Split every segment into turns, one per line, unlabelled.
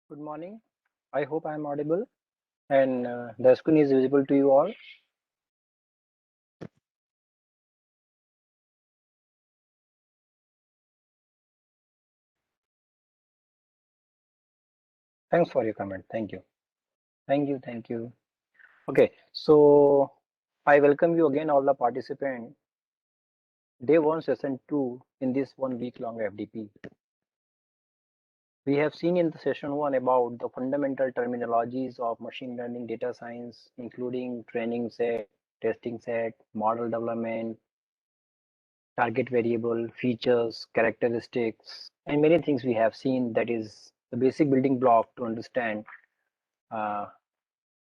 Good morning. I hope I am audible and the screen is visible to you all. Thanks for your comment. Thank you. Thank you. Thank you. Okay, so I welcome you again, all the participants. Day one, session two in this 1 week long FDP. We have seen in the session one about the fundamental terminologies of machine learning data science, including training set, testing set, model development, target variable, features, characteristics, and many things we have seen that is the basic building block to understand uh,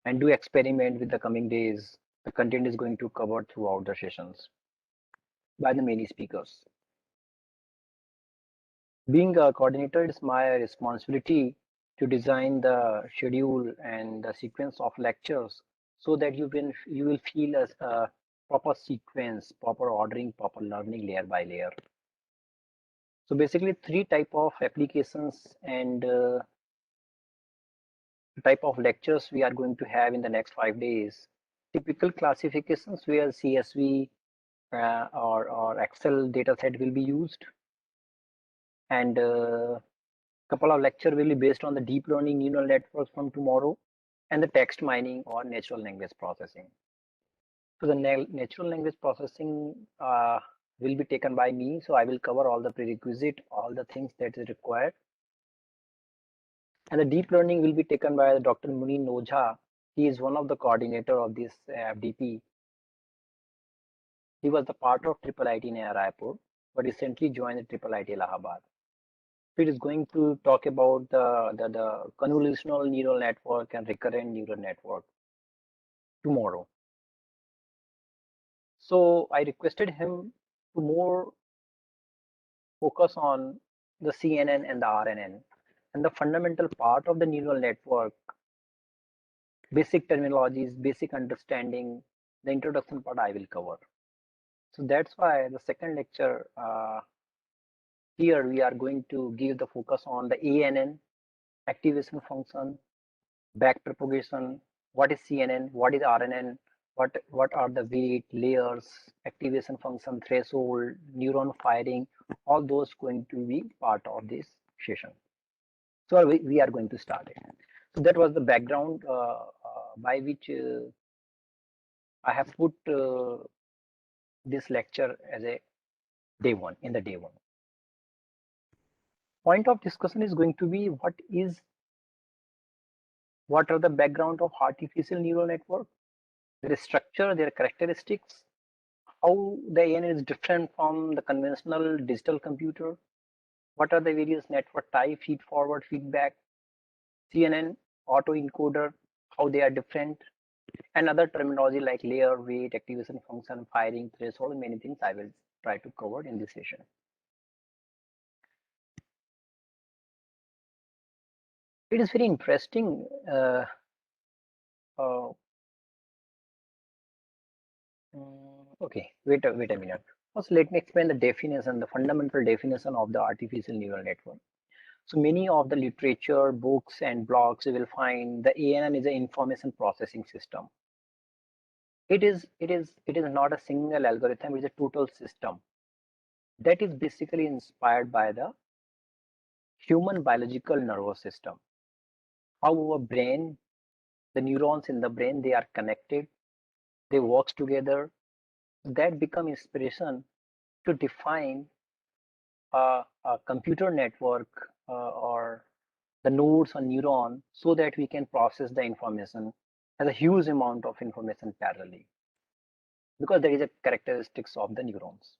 and do experiment with the coming days. The content is going to cover throughout the sessions by the many speakers. Being a coordinator, it's my responsibility to design the schedule and the sequence of lectures so that you will feel as a proper sequence, proper ordering, proper learning layer by layer. So basically three type of applications and type of lectures we are going to have in the next 5 days. Typical classifications where CSV or Excel data set will be used, and couple of lecture will be based on the deep learning neural networks from tomorrow and the text mining or natural language processing. So the natural language processing will be taken by me, so I will cover all the prerequisite, all the things that is required. And the deep learning will be taken by Dr. Muneen Ojha. He is one of the coordinator of this FDP. He was the part of IIITNR Raipur, but recently joined the IIIT Allahabad. So it is going to talk about the convolutional neural network and recurrent neural network tomorrow. So I requested him to more focus on the CNN and the RNN and the fundamental part of the neural network, basic terminologies, basic understanding, the introduction part I will cover. So that's why the second lecture here we are going to give the focus on the ANN, activation function, backpropagation, what is CNN, what is RNN, what are the weight, layers, activation function, threshold, neuron firing, all those going to be part of this session. So we are going to start it. So that was the background by which I have put this lecture as a day one, in the day one. Point of discussion is going to be what are the background of artificial neural network, their structure, their characteristics, how the ANN is different from the conventional digital computer, what are the various network type, feed forward, feedback, CNN, auto encoder, how they are different, and other terminology like layer, weight, activation function, firing, threshold, many things I will try to cover in this session. It is very interesting. Uh, okay, wait a minute. First, let me explain the definition, the fundamental definition of the artificial neural network. So many of the literature, books, and blogs you will find the ANN is an information processing system. It is not a single algorithm, it is a total system that is basically inspired by the human biological nervous system. How our brain, the neurons in the brain, they are connected, they work together. That become inspiration to define a computer network or the nodes or neuron so that we can process the information as a huge amount of information parallelly, because there is a characteristics of the neurons.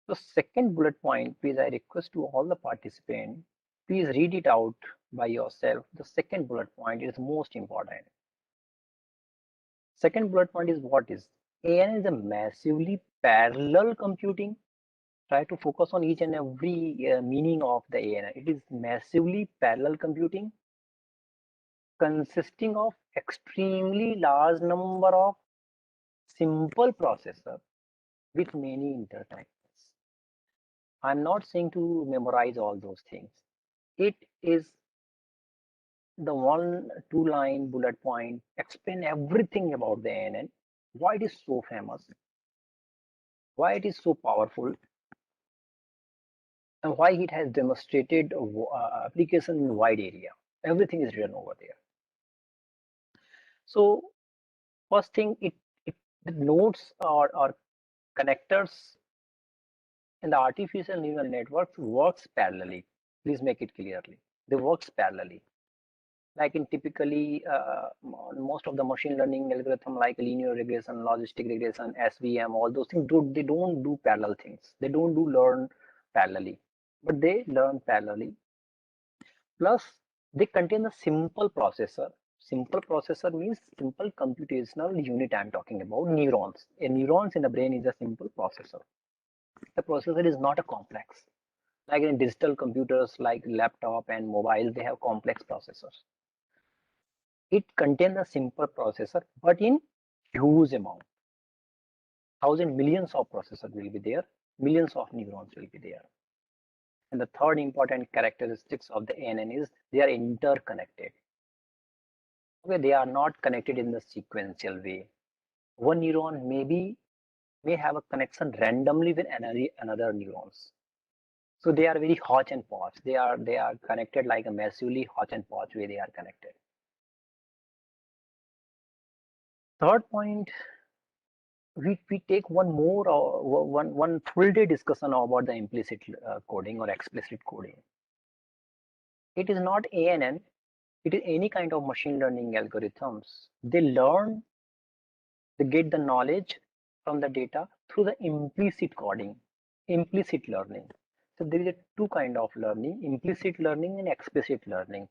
The second bullet point, please, I request to all the participants, please read it out by yourself. The second bullet point is most important. Second bullet point is what is AN is a massively parallel computing. Try to focus on each and every meaning of the AN. It is massively parallel computing consisting of extremely large number of simple processor with many interconnections. I'm not saying to memorize all those things. It is the 1-2 line bullet point explain everything about the ANN, why it is so famous, why it is so powerful, and why it has demonstrated application in wide area. Everything is written over there. So first thing, it the nodes or connectors in the artificial neural networks works parallelly. Please make it clearly. They works parallelly. Like in typically most of the machine learning algorithm like linear regression, logistic regression, SVM, all those things, they don't do parallel things. They don't do learn parallelly, but they learn parallelly. Plus, they contain a simple processor. Simple processor means simple computational unit. I'm talking about neurons. A neurons in the brain is a simple processor. The processor is not a complex. Like in digital computers like laptop and mobile, they have complex processors. It contains a simple processor, but in huge amount. Thousand millions of processors will be there, millions of neurons will be there. And the third important characteristics of the ANN is they are interconnected. Okay, they are not connected in the sequential way. One neuron may have a connection randomly with another neurons. So they are very hodge and podge. They are connected like a massively hodge and podge way they are connected. Third point, we take one more one full day discussion about the implicit coding or explicit coding. It is not ANN. It is any kind of machine learning algorithms. They get the knowledge from the data through the implicit coding, implicit learning. So there is a two kind of learning, implicit learning and explicit learning.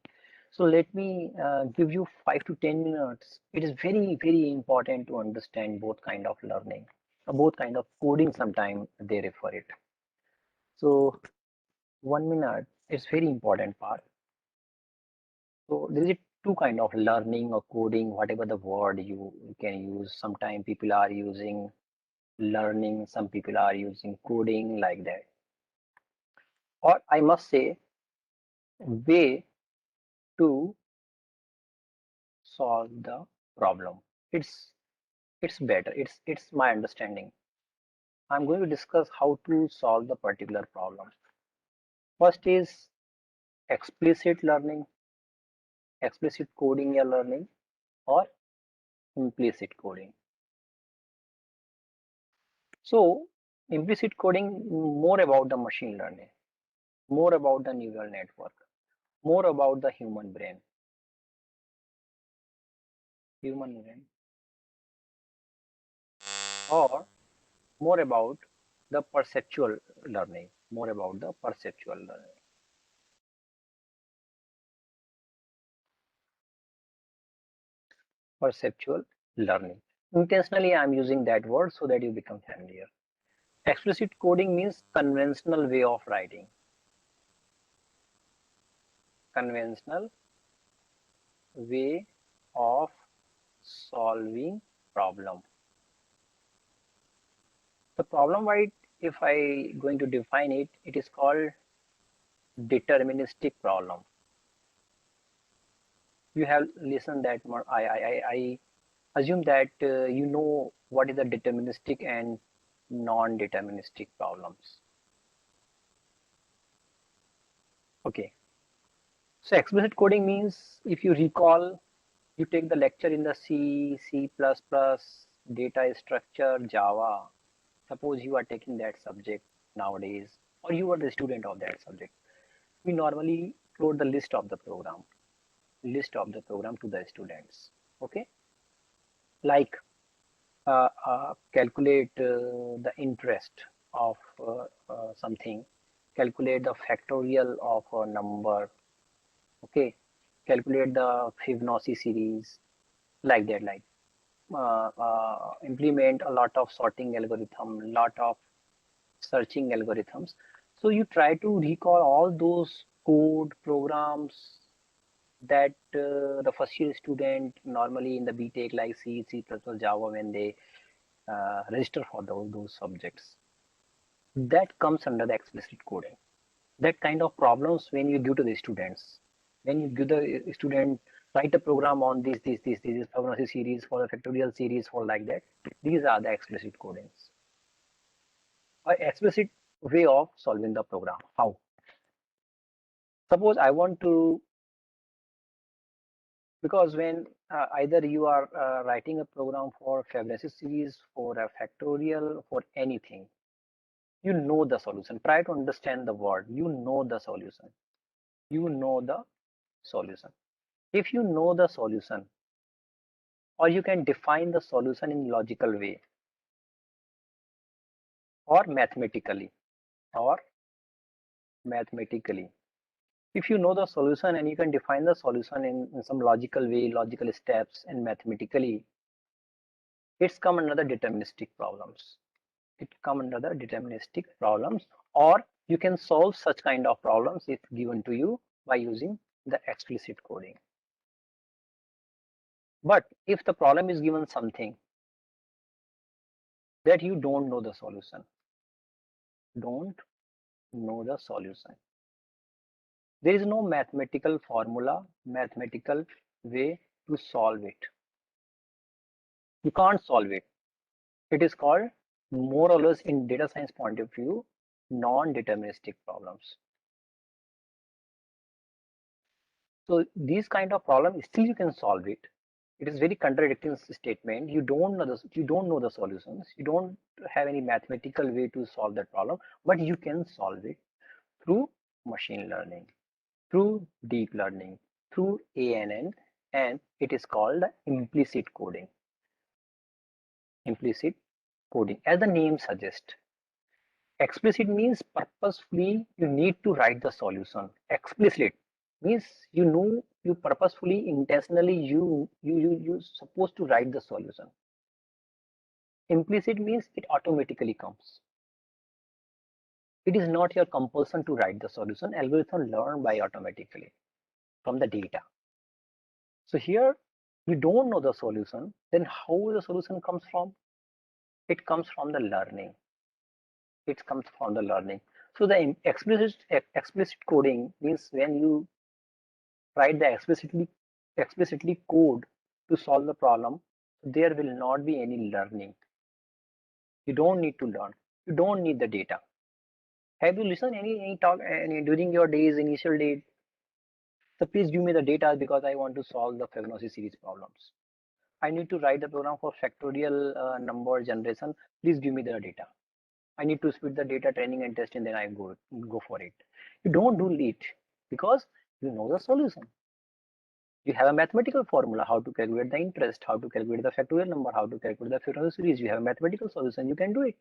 So let me give you 5 to 10 minutes. It is very, very important to understand both kind of learning, both kind of coding sometime they refer it. So 1 minute is very important part. So there is two kind of learning or coding, whatever the word you can use. Sometimes people are using learning, some people are using coding like that. Or I must say, way to solve the problem. It's better. It's my understanding. I'm going to discuss how to solve the particular problem. First is explicit learning, explicit coding you're learning, or implicit coding. So implicit coding more about the machine learning, more about the neural network, more about the human brain, or more about the perceptual learning, more about the perceptual learning. Perceptual learning. Intentionally, I'm using that word so that you become familiar. Explicit coding means conventional way of writing. Conventional way of solving problem. The problem, right, if I going to define it, it is called deterministic problem. You have listened that more. I assume that you know what is the deterministic and non-deterministic problems. Okay. So explicit coding means, if you recall, you take the lecture in the C++, data structure, Java. Suppose you are taking that subject nowadays, or you are the student of that subject. We normally upload the list of the program to the students. Okay, like calculate the interest of something, calculate the factorial of a number. Okay, calculate the Fibonacci series, like that, like implement a lot of sorting algorithm, lot of searching algorithms. So you try to recall all those code programs that the first year student normally in the BTech like C++, Java, when they register for those subjects. That comes under the explicit coding. That kind of problems when you give to the students. When you give the student write a program on this Fibonacci series for the factorial series for like that, these are the explicit codings. An explicit way of solving the program. How? Suppose I want to, because when either you are writing a program for Fibonacci series, for a factorial, for anything, you know the solution. Try to understand the word. You know the solution. You know the solution. If you know the solution, or you can define the solution in logical way, or mathematically, or mathematically. If you know the solution and you can define the solution in some logical way, logical steps, and mathematically, it's come under the deterministic problems. It come under the deterministic problems, or you can solve such kind of problems if given to you by using the explicit coding. But if the problem is given something that you don't know the solution, don't know the solution, there is no mathematical formula, mathematical way to solve it. You can't solve it. It is called, more or less in data science point of view, non-deterministic problems. So these kind of problems still you can solve it. It is very contradicting statement. You don't know the solutions. You don't have any mathematical way to solve that problem, but you can solve it through machine learning, through deep learning, through ANN, and it is called implicit coding. Implicit coding, as the name suggests. Explicit means purposefully you need to write the solution. Explicit means you know, you purposefully, intentionally, you supposed to write the solution. Implicit means it automatically comes. It is not your compulsion to write the solution. Algorithm learn by automatically from the data. So here you don't know the solution, then how the solution comes from? It comes from the learning. It comes from the learning. So the explicit coding means when you write the explicitly code to solve the problem, there will not be any learning. You don't need to learn. You don't need the data. Have you listened any talk during your days, initial days? So please give me the data because I want to solve the Fibonacci series problems. I need to write the program for factorial number generation. Please give me the data. I need to split the data training and testing, then I go for it. You don't do it because you know the solution. You have a mathematical formula, how to calculate the interest, how to calculate the factorial number, how to calculate the Fibonacci series. You have a mathematical solution, you can do it.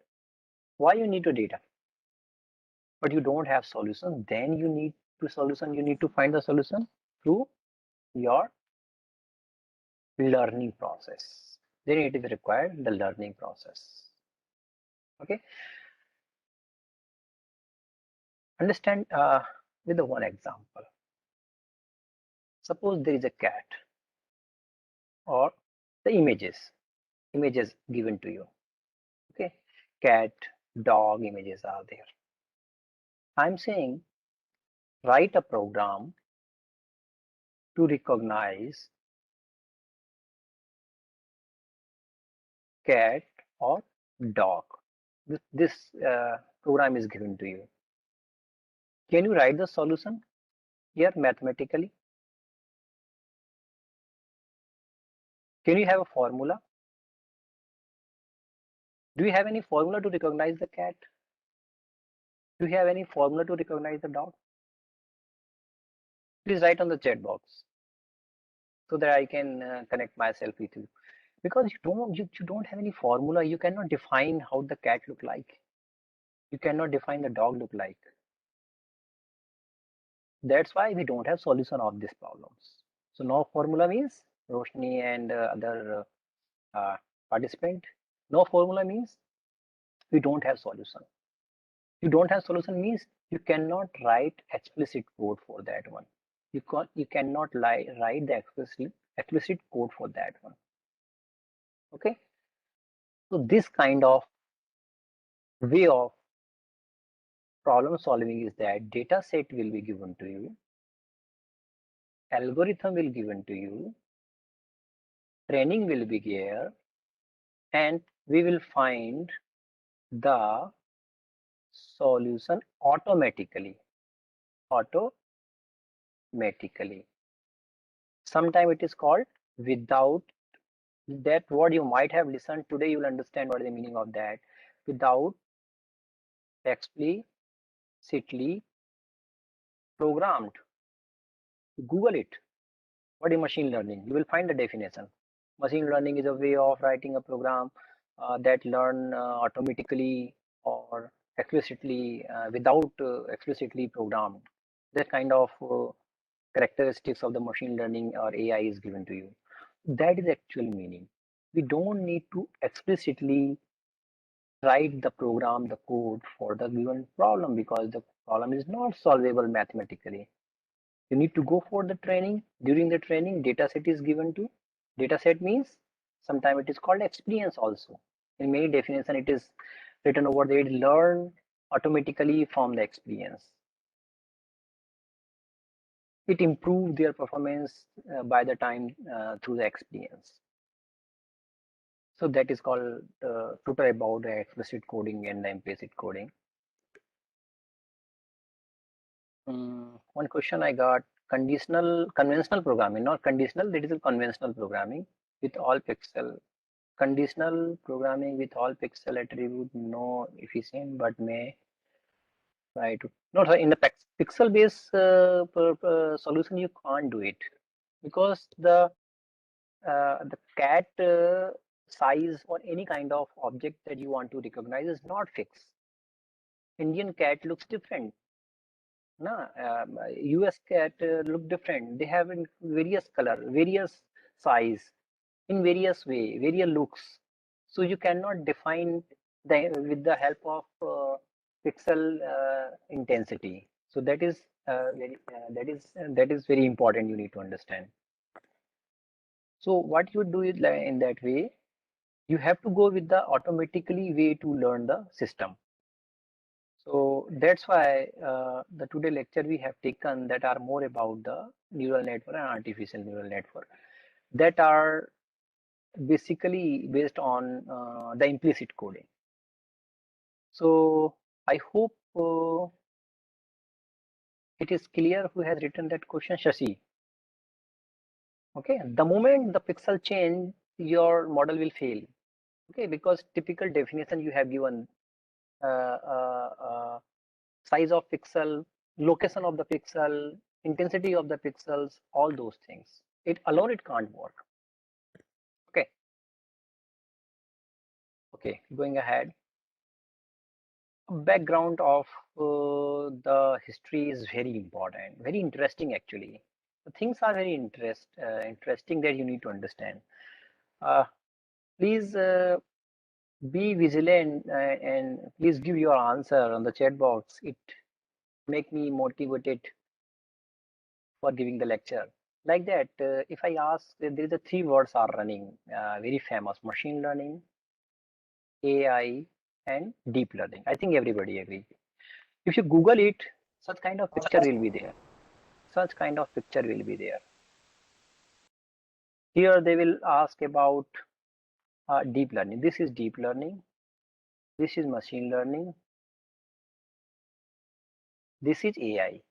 Why you need the data? But you don't have solution, then you need you need to find the solution through your learning process. Then it is required the learning process. Okay. Understand with the one example. Suppose there is a cat or the images given to you. Okay. Cat, dog images are there. I'm saying write a program to recognize cat or dog. This program is given to you. Can you write the solution here mathematically? Can you have a formula? Do you have any formula to recognize the cat? Do you have any formula to recognize the dog? Please write on the chat box so that I can connect myself with you. Because you don't have any formula, you cannot define how the cat look like. You cannot define the dog look like. That's why we don't have solution of these problems. So no formula means Roshni and other participant. No formula means we don't have solution. You don't have solution means you cannot write explicit code for that one. You cannot write the explicit code for that one. Okay. So this kind of way of problem solving is that data set will be given to you. algorithm will given to you, training will be here, and we will find the solution automatically. Sometimes it is called without. That word you might have listened today, you will understand what is the meaning of that. Without explicitly programmed. Google it. What is machine learning? You will find the definition. Machine learning is a way of writing a program that learn automatically or explicitly without explicitly programmed. That kind of characteristics of the machine learning or AI is given to you. That is actual meaning. We don't need to explicitly write the program, the code for the given problem because the problem is not solvable mathematically. You need to go for the training. During the training, data set is given to. Data set means sometimes it is called experience also. In many definition, it is written over there, learn automatically from the experience. It improves their performance by the time through the experience. So that is called tutor about the explicit coding and the implicit coding. One question I got, conventional programming, not conditional, that is a conventional programming with all pixel. Conditional programming with all pixel attribute, no efficient, but may try to. No, sorry, in the pixel based solution, you can't do it because the cat size or any kind of object that you want to recognize is not fixed. Indian cat looks different. No, US cat look different. They have in various color, various size, in various way, various looks. So you cannot define the with the help of pixel intensity. So that is that is very important. You need to understand. So what you do is like in that way, you have to go with the automatically way to learn the system. So that's why the today lecture we have taken that are more about the neural network and artificial neural network that are basically based on the implicit coding. So I hope it is clear who has written that question, Shashi. Okay, the moment the pixel change, your model will fail. Okay, because typical definition you have given size of pixel, location of the pixel, intensity of the pixels, all those things. It alone it can't work. Okay. Okay, going ahead. Background of the history is very important, very interesting actually. The things are very interesting that you need to understand. Please be vigilant and please give your answer on the chat box. It make me motivated for giving the lecture. Like that, if I ask, there is a three words are running, very famous: machine learning, AI, and deep learning. I think everybody agree. If you Google it, such kind of picture will be there. Such kind of picture will be there. Here they will ask about deep learning. This is deep learning. This is machine learning. This is AI.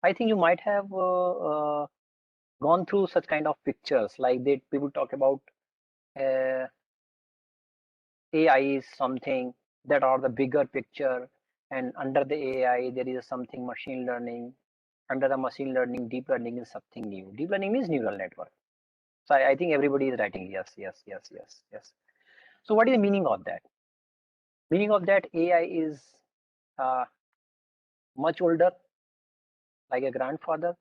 I think you might have gone through such kind of pictures like that. People talk about uh, AI is something that are the bigger picture, and under the AI there is something machine learning. Under the machine learning, deep learning is something new. Deep learning means neural network. So I think everybody is writing yes, yes, yes, yes, yes. So what is the meaning of that? Meaning of that, AI is uh, much older, like a grandfather.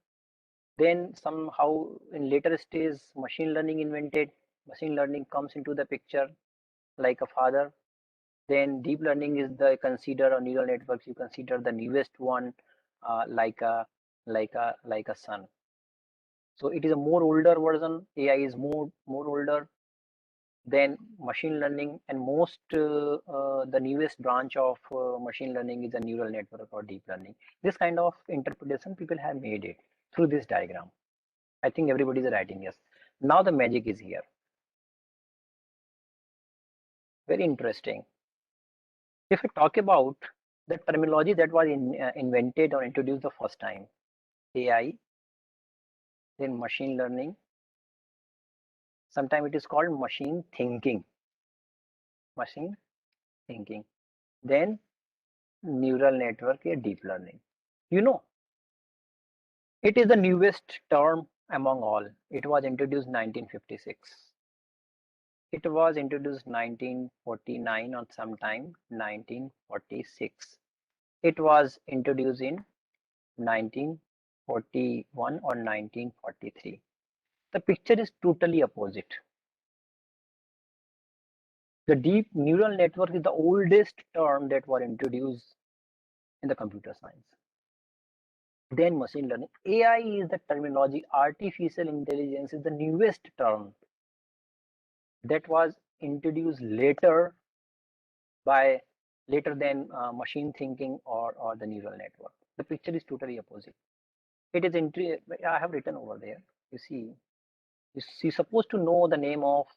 Then somehow in later stage, machine learning invented. Machine learning comes into the picture like a father. Then deep learning is the consider or neural networks. You consider the newest one like a son. So it is a more older version. AI is more older than machine learning, and most the newest branch of machine learning is a neural network or deep learning. This kind of interpretation people have made it through this diagram. I think everybody is writing yes. Now the magic is here. Very interesting. If we talk about the terminology that was invented or introduced the first time, AI, then machine learning, sometimes it is called machine thinking, then neural network or deep learning. You know, it is the newest term among all. It was introduced 1956. It was introduced 1949 or sometime 1946. It was introduced in 1941 or 1943. The picture is totally opposite. The deep neural network is the oldest term that was introduced in the computer science. Then machine learning. AI is the terminology. Artificial intelligence is the newest term that was introduced later than machine thinking or the neural network. The picture is totally opposite. It is I have written over there. You see, you're supposed to know the name of.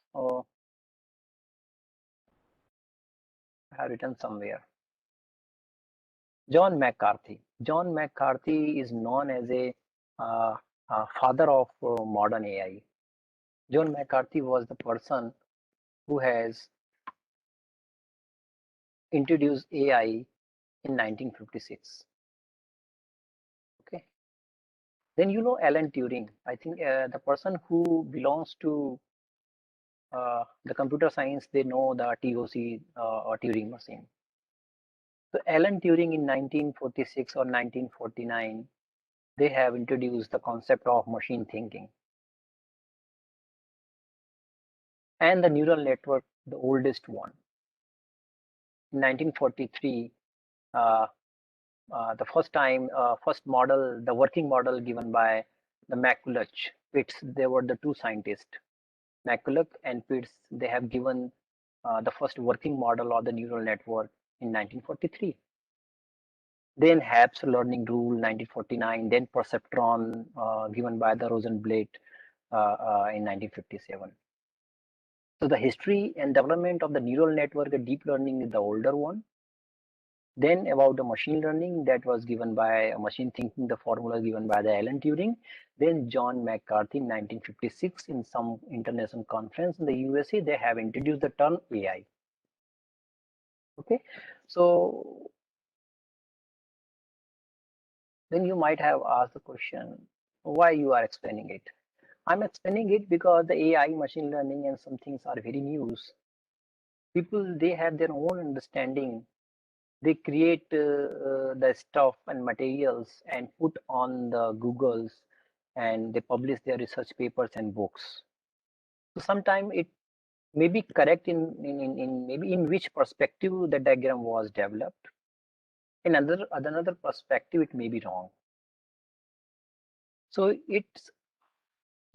I have written somewhere. John McCarthy. John McCarthy is known as a father of modern AI. John McCarthy was the person who has introduced AI in 1956. Okay. Then you know Alan Turing. I think the person who belongs to the computer science, they know the TOC or Turing machine. So Alan Turing in 1946 or 1949, they have introduced the concept of machine thinking. And the neural network, the oldest one. In 1943, the first model, the working model given by the McCulloch, Pitts, they were the two scientists. McCulloch and Pitts, they have given the first working model of the neural network in 1943. Then Happ's learning rule 1949, then perceptron given by the Rosenblatt in 1957. So the history and development of the neural network and deep learning is the older one. Then about the machine learning, that was given by machine thinking, the formula given by the Alan Turing. Then John McCarthy in 1956 in some international conference in the USA, they have introduced the term AI. Okay, so then you might have asked the question, why you are explaining it? I'm explaining it because the AI, machine learning, and some things are very new. People, they have their own understanding. They create the stuff and materials and put on the Googles, and they publish their research papers and books. So sometimes it may be correct in maybe in which perspective the diagram was developed. In another perspective, it may be wrong. So it's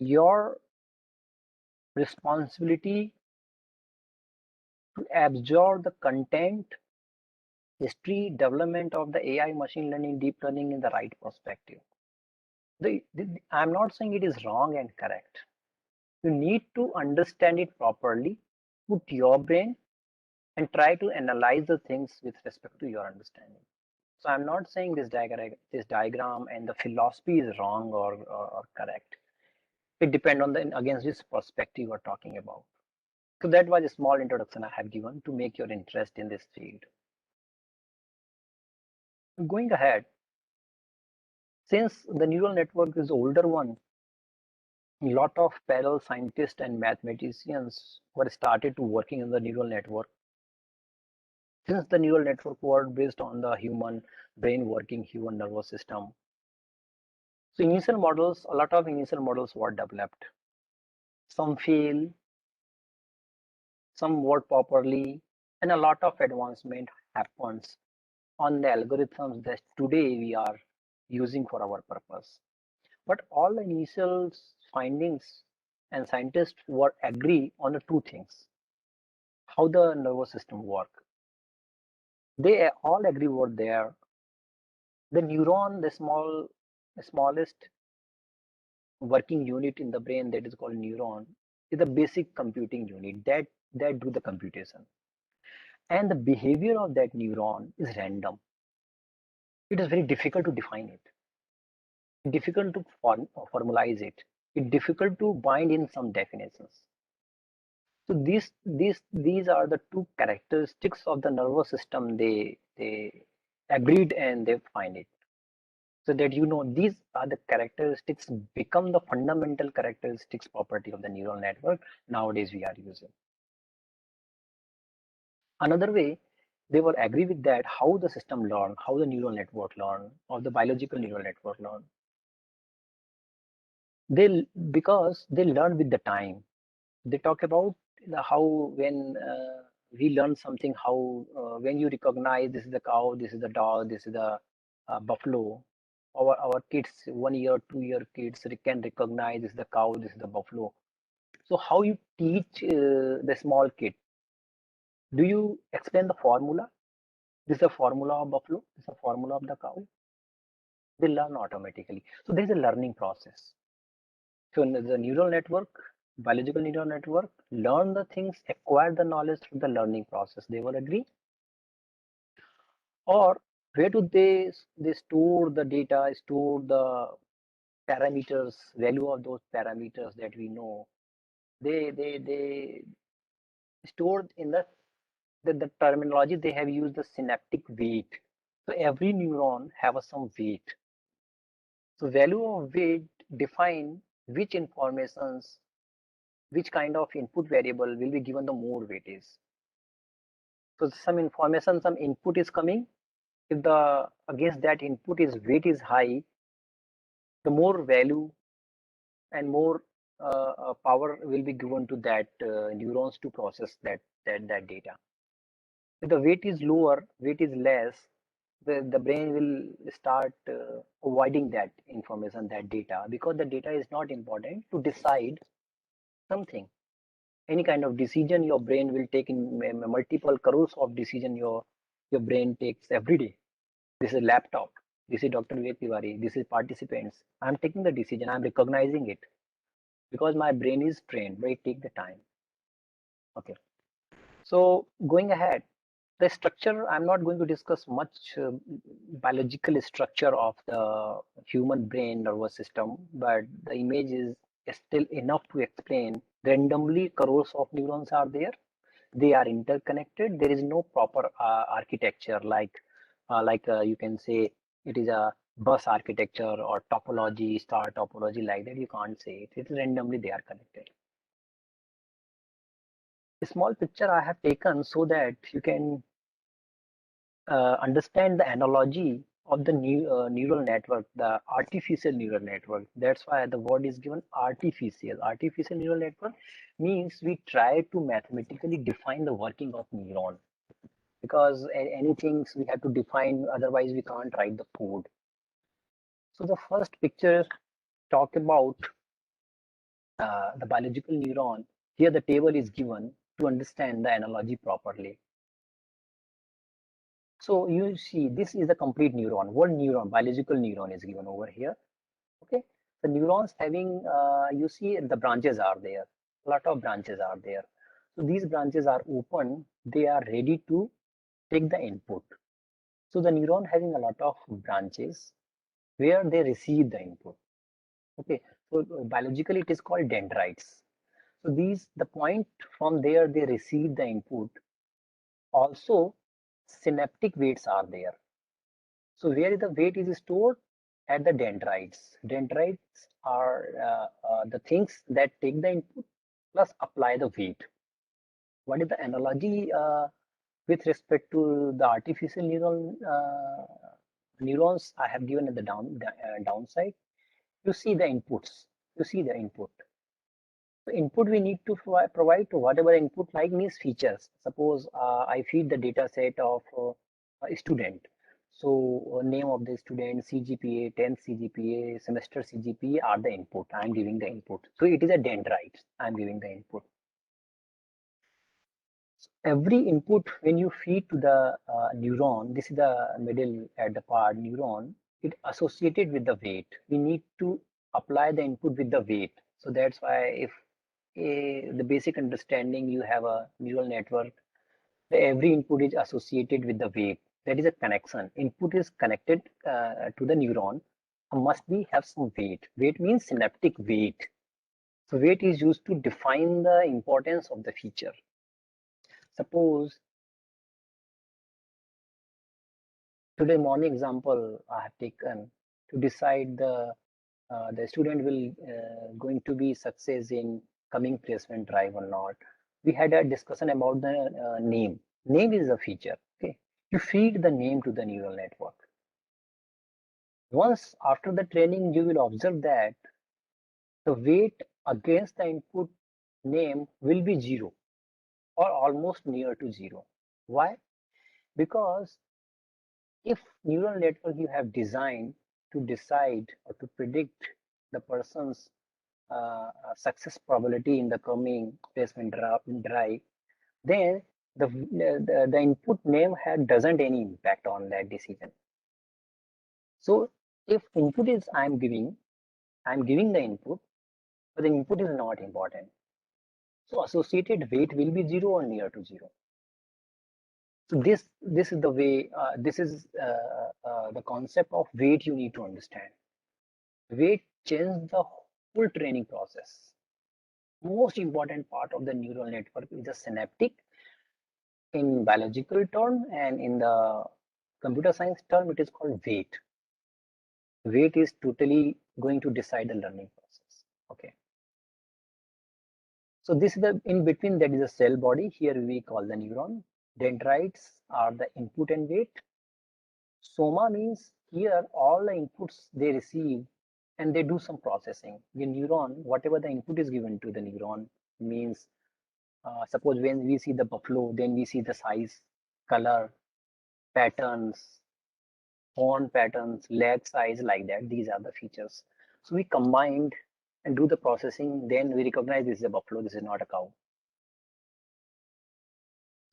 your responsibility to absorb the content, history, development of the AI, machine learning, deep learning in the right perspective. I'm not saying it is wrong and correct. You need to understand it properly, put your brain, and try to analyze the things with respect to your understanding. So I'm not saying this diagram and the philosophy is wrong or correct. It depends on against this perspective we're talking about. So that was a small introduction I have given to make your interest in this field. Going ahead, since the neural network is the older one, a lot of parallel scientists and mathematicians were started to working in the neural network. Since the neural network was based on the human brain working, human nervous system. So a lot of initial models were developed. Some fail, some work properly, and a lot of advancement happens on the algorithms that today we are using for our purpose. But all the initial findings and scientists were agree on the two things: how the nervous system work. They all agree over there. The neuron, the smallest working unit in the brain that is called neuron is the basic computing unit that do the computation. And the behavior of that neuron is random. It is very difficult to define it, difficult to formalize it. It's difficult to bind in some definitions. So these are the two characteristics of the nervous system they agreed and they find it. So that these are the characteristics become the fundamental characteristics property of the neural network nowadays we are using. Another way they will agree with that how the system learn, how the neural network learn, or the biological neural network learn. Because they learn with the time. They talk about how when we learn something, how when you recognize this is the cow, this is the dog, this is the buffalo. Our kids, 1 year, 2 year kids, they can recognize this is the cow, this is the buffalo. So how you teach the small kid? Do you explain the formula? This is the formula of buffalo. This is the formula of the cow. They learn automatically. So there is a learning process. So the neural network, biological neural network, learn the things, acquire the knowledge through the learning process. They will agree. Or where do they store the data, store the parameters, value of those parameters that we know? They stored in the terminology they have used the synaptic weight. So every neuron have some weight. So value of weight define which informations, which kind of input variable will be given the more weightage. So some information, some input is coming. If the against that input is weight is high, the more value and more power will be given to that neurons to process that data. If the weight is lower, weight is less, the brain will start avoiding that information, that data, because the data is not important to decide something. Any kind of decision your brain will take in multiple crores of decision your brain takes every day. This is laptop. This is Dr. Vivek Tiwari. This is participants. I'm taking the decision. I'm recognizing it because my brain is trained. But it take the time. Okay. So going ahead, the structure. I'm not going to discuss much biological structure of the human brain nervous system, but the image is still enough to explain. Randomly, crores of neurons are there. They are interconnected. There is no proper architecture like you can say it is a bus architecture or topology, star topology, like that. You can't say it. It's randomly they are connected. A small picture I have taken so that you can understand the analogy of the neural network, the artificial neural network. That's why the word is given artificial. Artificial neural network means we try to mathematically define the working of neuron, because anything we have to define, otherwise we can't write the code. So the first picture talk about the biological neuron. Here the table is given to understand the analogy properly. So you see this is the complete neuron. One neuron, biological neuron, is given over here. Okay, the neurons having you see the branches are there, a lot of branches are there. So these branches are open, they are ready to take the input. So the neuron having a lot of branches where they receive the input. Okay, so biologically it is called dendrites. So the point from there they receive the input. Also, synaptic weights are there. So where the weight is stored? At the dendrites. Dendrites are the things that take the input plus apply the weight. What is the analogy with respect to the artificial neurons I have given at the downside? You see the inputs. You see the input. So input we need to provide to whatever input like means features. Suppose I feed the data set of a student. So name of the student, CGPA, 10th CGPA, semester CGPA are the input. I'm giving the input. So it is a dendrite. I'm giving the input. Every input when you feed to the neuron, this is the middle at the part neuron, it associated with the weight. We need to apply the input with the weight. So that's why if the basic understanding, you have a neural network, every input is associated with the weight. That is a connection. Input is connected to the neuron, must be have some weight. Weight means synaptic weight. So weight is used to define the importance of the feature. Suppose today morning example I have taken to decide the student will going to be success in coming placement drive or not. We had a discussion about the name. Name is a feature. Okay, you feed the name to the neural network. Once after the training, you will observe that the weight against the input name will be zero or almost near to zero. Why? Because if neural network you have designed to decide or to predict the person's success probability in the coming placement drive, then the input name doesn't any impact on that decision. So if input is I'm giving the input, but the input is not important. So associated weight will be zero or near to zero. So this is the way. This is the concept of weight you need to understand. Weight changes the whole training process. Most important part of the neural network is the synaptic in biological term, and in the computer science term it is called weight. Weight is totally going to decide the learning process. Okay. So this is the in between, that is a cell body. Here we call the neuron. Dendrites are the input and weight. Soma means here all the inputs they receive and they do some processing. The neuron, whatever the input is given to the neuron means, suppose when we see the buffalo, then we see the size, color, patterns, horn patterns, leg size, like that. These are the features. So we combined and do the processing. Then we recognize this is a buffalo, this is not a cow.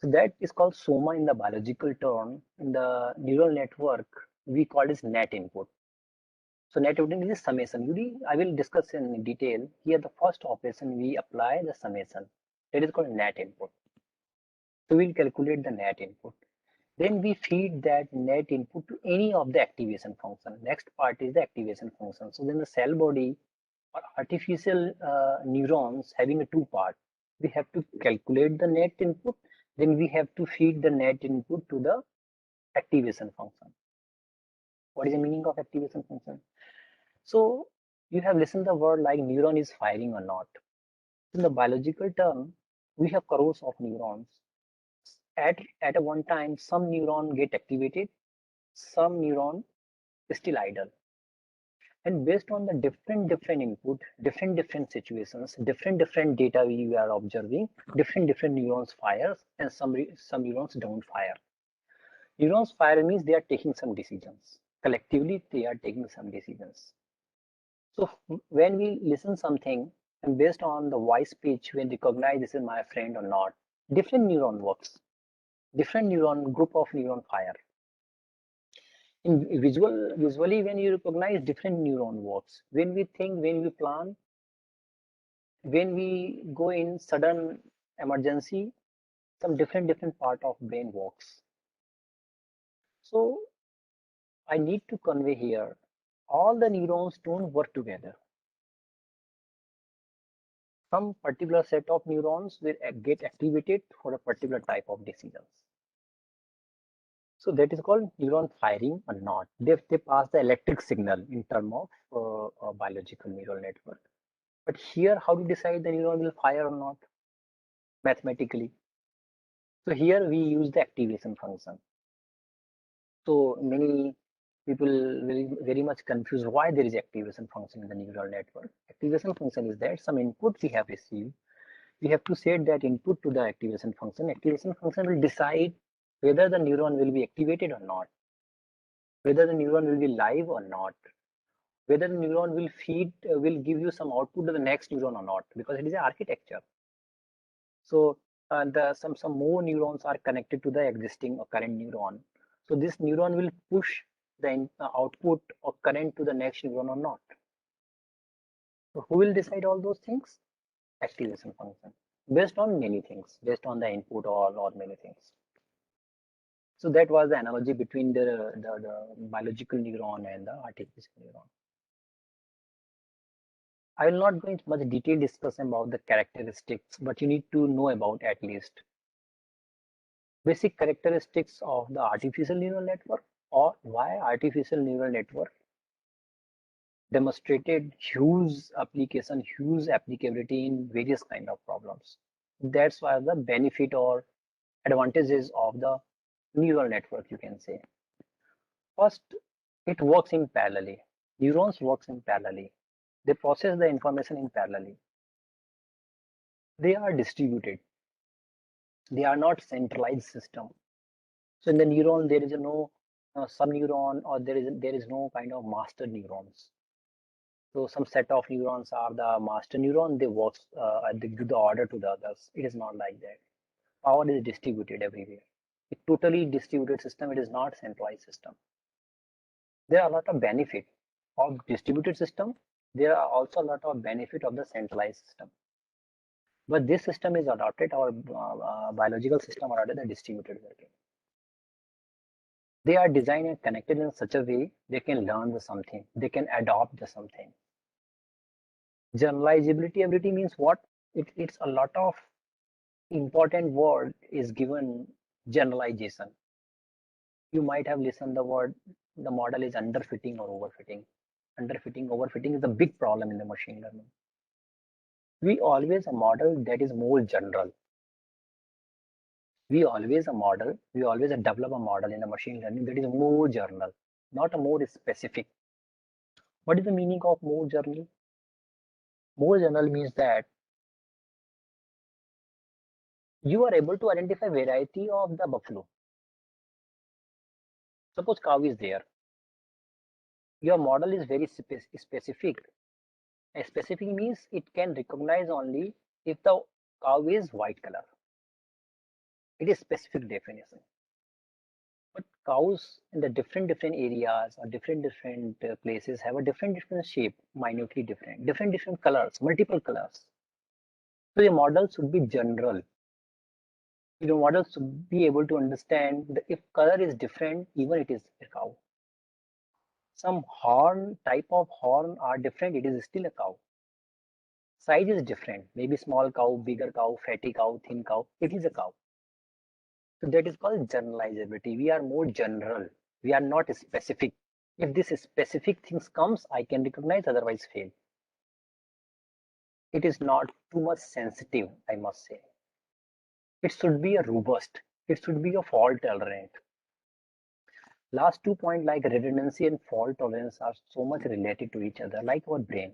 So that is called soma in the biological term. In the neural network, we call this net input. So net input is summation. I will discuss in detail. Here the first operation we apply the summation. That is called net input. So we'll calculate the net input. Then we feed that net input to any of the activation function. Next part is the activation function. So then the cell body or artificial neurons having a two part. We have to calculate the net input. Then we have to feed the net input to the activation function. What is the meaning of activation function? So you have listened the word like neuron is firing or not. In the biological term, we have crores of neurons. At a one time, some neuron get activated, some neuron still idle. And based on the different input, different situations, different data we are observing, different neurons fires, and some neurons don't fire. Neurons fire means they are taking some decisions. Collectively, they are taking some decisions. So when we listen something, and based on the voice pitch, we recognize this is my friend or not, different neuron works. Different neuron, group of neuron fire. In visually, when you recognize, different neuron works. When we think, when we plan, when we go in sudden emergency, some different part of brain works. So I need to convey here, all the neurons don't work together. Some particular set of neurons will get activated for a particular type of decisions. So that is called neuron firing or not. They pass the electric signal in terms of a biological neural network. But here, how to decide the neuron will fire or not? Mathematically. So here we use the activation function. So many people will very much confused why there is activation function in the neural network. Activation function is that some input we have received, we have to set that input to the activation function. Activation function will decide whether the neuron will be activated or not, whether the neuron will be live or not, whether the neuron will will give you some output to the next neuron or not, because it is an architecture. So some more neurons are connected to the existing or current neuron. So this neuron will push the output or current to the next neuron or not. So who will decide all those things? Activation function, based on many things, based on the input or many things. So that was the analogy between the biological neuron and the artificial neuron. I will not go into much detailed discussion about the characteristics, but you need to know about at least basic characteristics of the artificial neural network, or why artificial neural network demonstrated huge application, huge applicability in various kind of problems. That's why the benefit or advantages of the neural network, you can say. First, it works in parallelly. Neurons works in parallelly. They process the information in parallelly. They are distributed. They are not centralized system. So in the neuron, there is no subneuron, or there is no kind of master neurons. So some set of neurons are the master neuron. They work they give the order to the others. It is not like that. Power is distributed everywhere. A totally distributed system. It is not centralized system. There are a lot of benefit of distributed system. There are also a lot of benefit of the centralized system. But this system is adopted, our biological system adopted the distributed working. They are designed and connected in such a way they can learn the something, they can adopt the something. Generalizability ability means what? It's a lot of important word is given generalization. You might have listened the word, the model is underfitting or overfitting. Underfitting, overfitting is a big problem in the machine learning. We always a model that is more general. We always develop a model in a machine learning that is more general, not a more specific. What is the meaning of more general? More general means that you are able to identify variety of the buffalo. Suppose cow is there. Your model is very specific. A specific means it can recognize only if the cow is white color. It is specific definition. But cows in the different areas or different places have a different shape, minutely different colors, multiple colors. So your model should be general. Your model should be able to understand that if color is different, even it is a cow. Some horn, type of horn are different, it is still a cow. Size is different, maybe small cow, bigger cow, fatty cow, thin cow, it is a cow. So that is called generalizability. We are more general. We are not specific. If this specific things comes, I can recognize, otherwise fail. It is not too much sensitive, I must say. It should be a robust. It should be a fault tolerant. Last 2 points like redundancy and fault tolerance are so much related to each other, like our brain.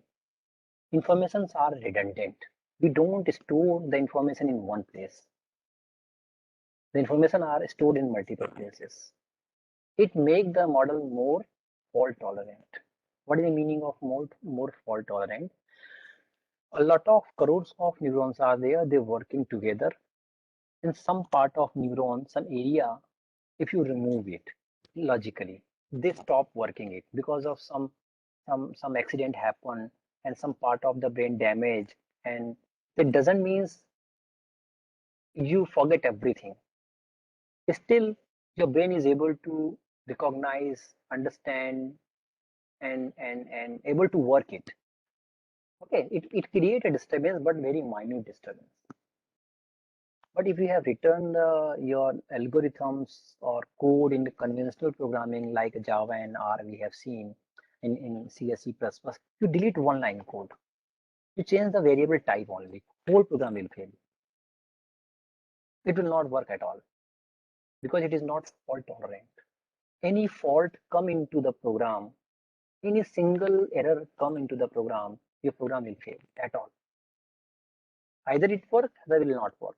Informations are redundant. We don't store the information in one place. The information are stored in multiple places. It makes the model more fault tolerant. What is the meaning of more fault tolerant? A lot of crores of neurons are there, they're working together. In some part of neuron, some area, if you remove it logically, they stop working it because of some accident happen and some part of the brain damage, and it doesn't means you forget everything. Still, your brain is able to recognize, understand, and able to work it. Okay, it creates a disturbance, but very minute disturbance. But if you have written your algorithms or code in the conventional programming like Java and R, we have seen in C++, you delete one line code. You change the variable type only, whole program will fail. It will not work at all because it is not fault tolerant. Any fault come into the program, any single error come into the program, your program will fail at all. Either it work, or will not work.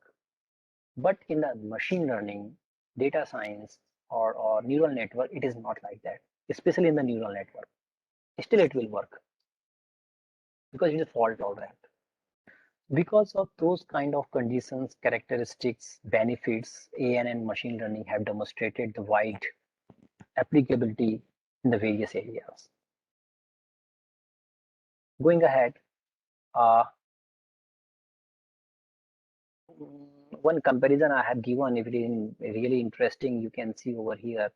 But in the machine learning, data science, or neural network, it is not like that, especially in the neural network. Still, it will work because it is fault tolerant. Because of those kind of conditions, characteristics, benefits, AI and machine learning have demonstrated the wide applicability in the various areas. Going ahead, Uh, One comparison I have given, if it is really interesting, you can see over here.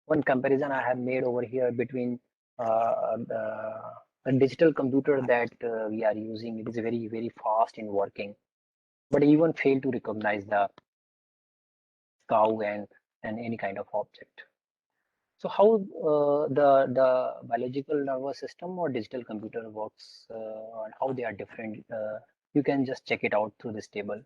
One comparison I have made over here between a digital computer that we are using. It is very, very fast in working, but even fail to recognize the cow and any kind of object. So how the biological nervous system or digital computer works and how they are different, you can just check it out through this table.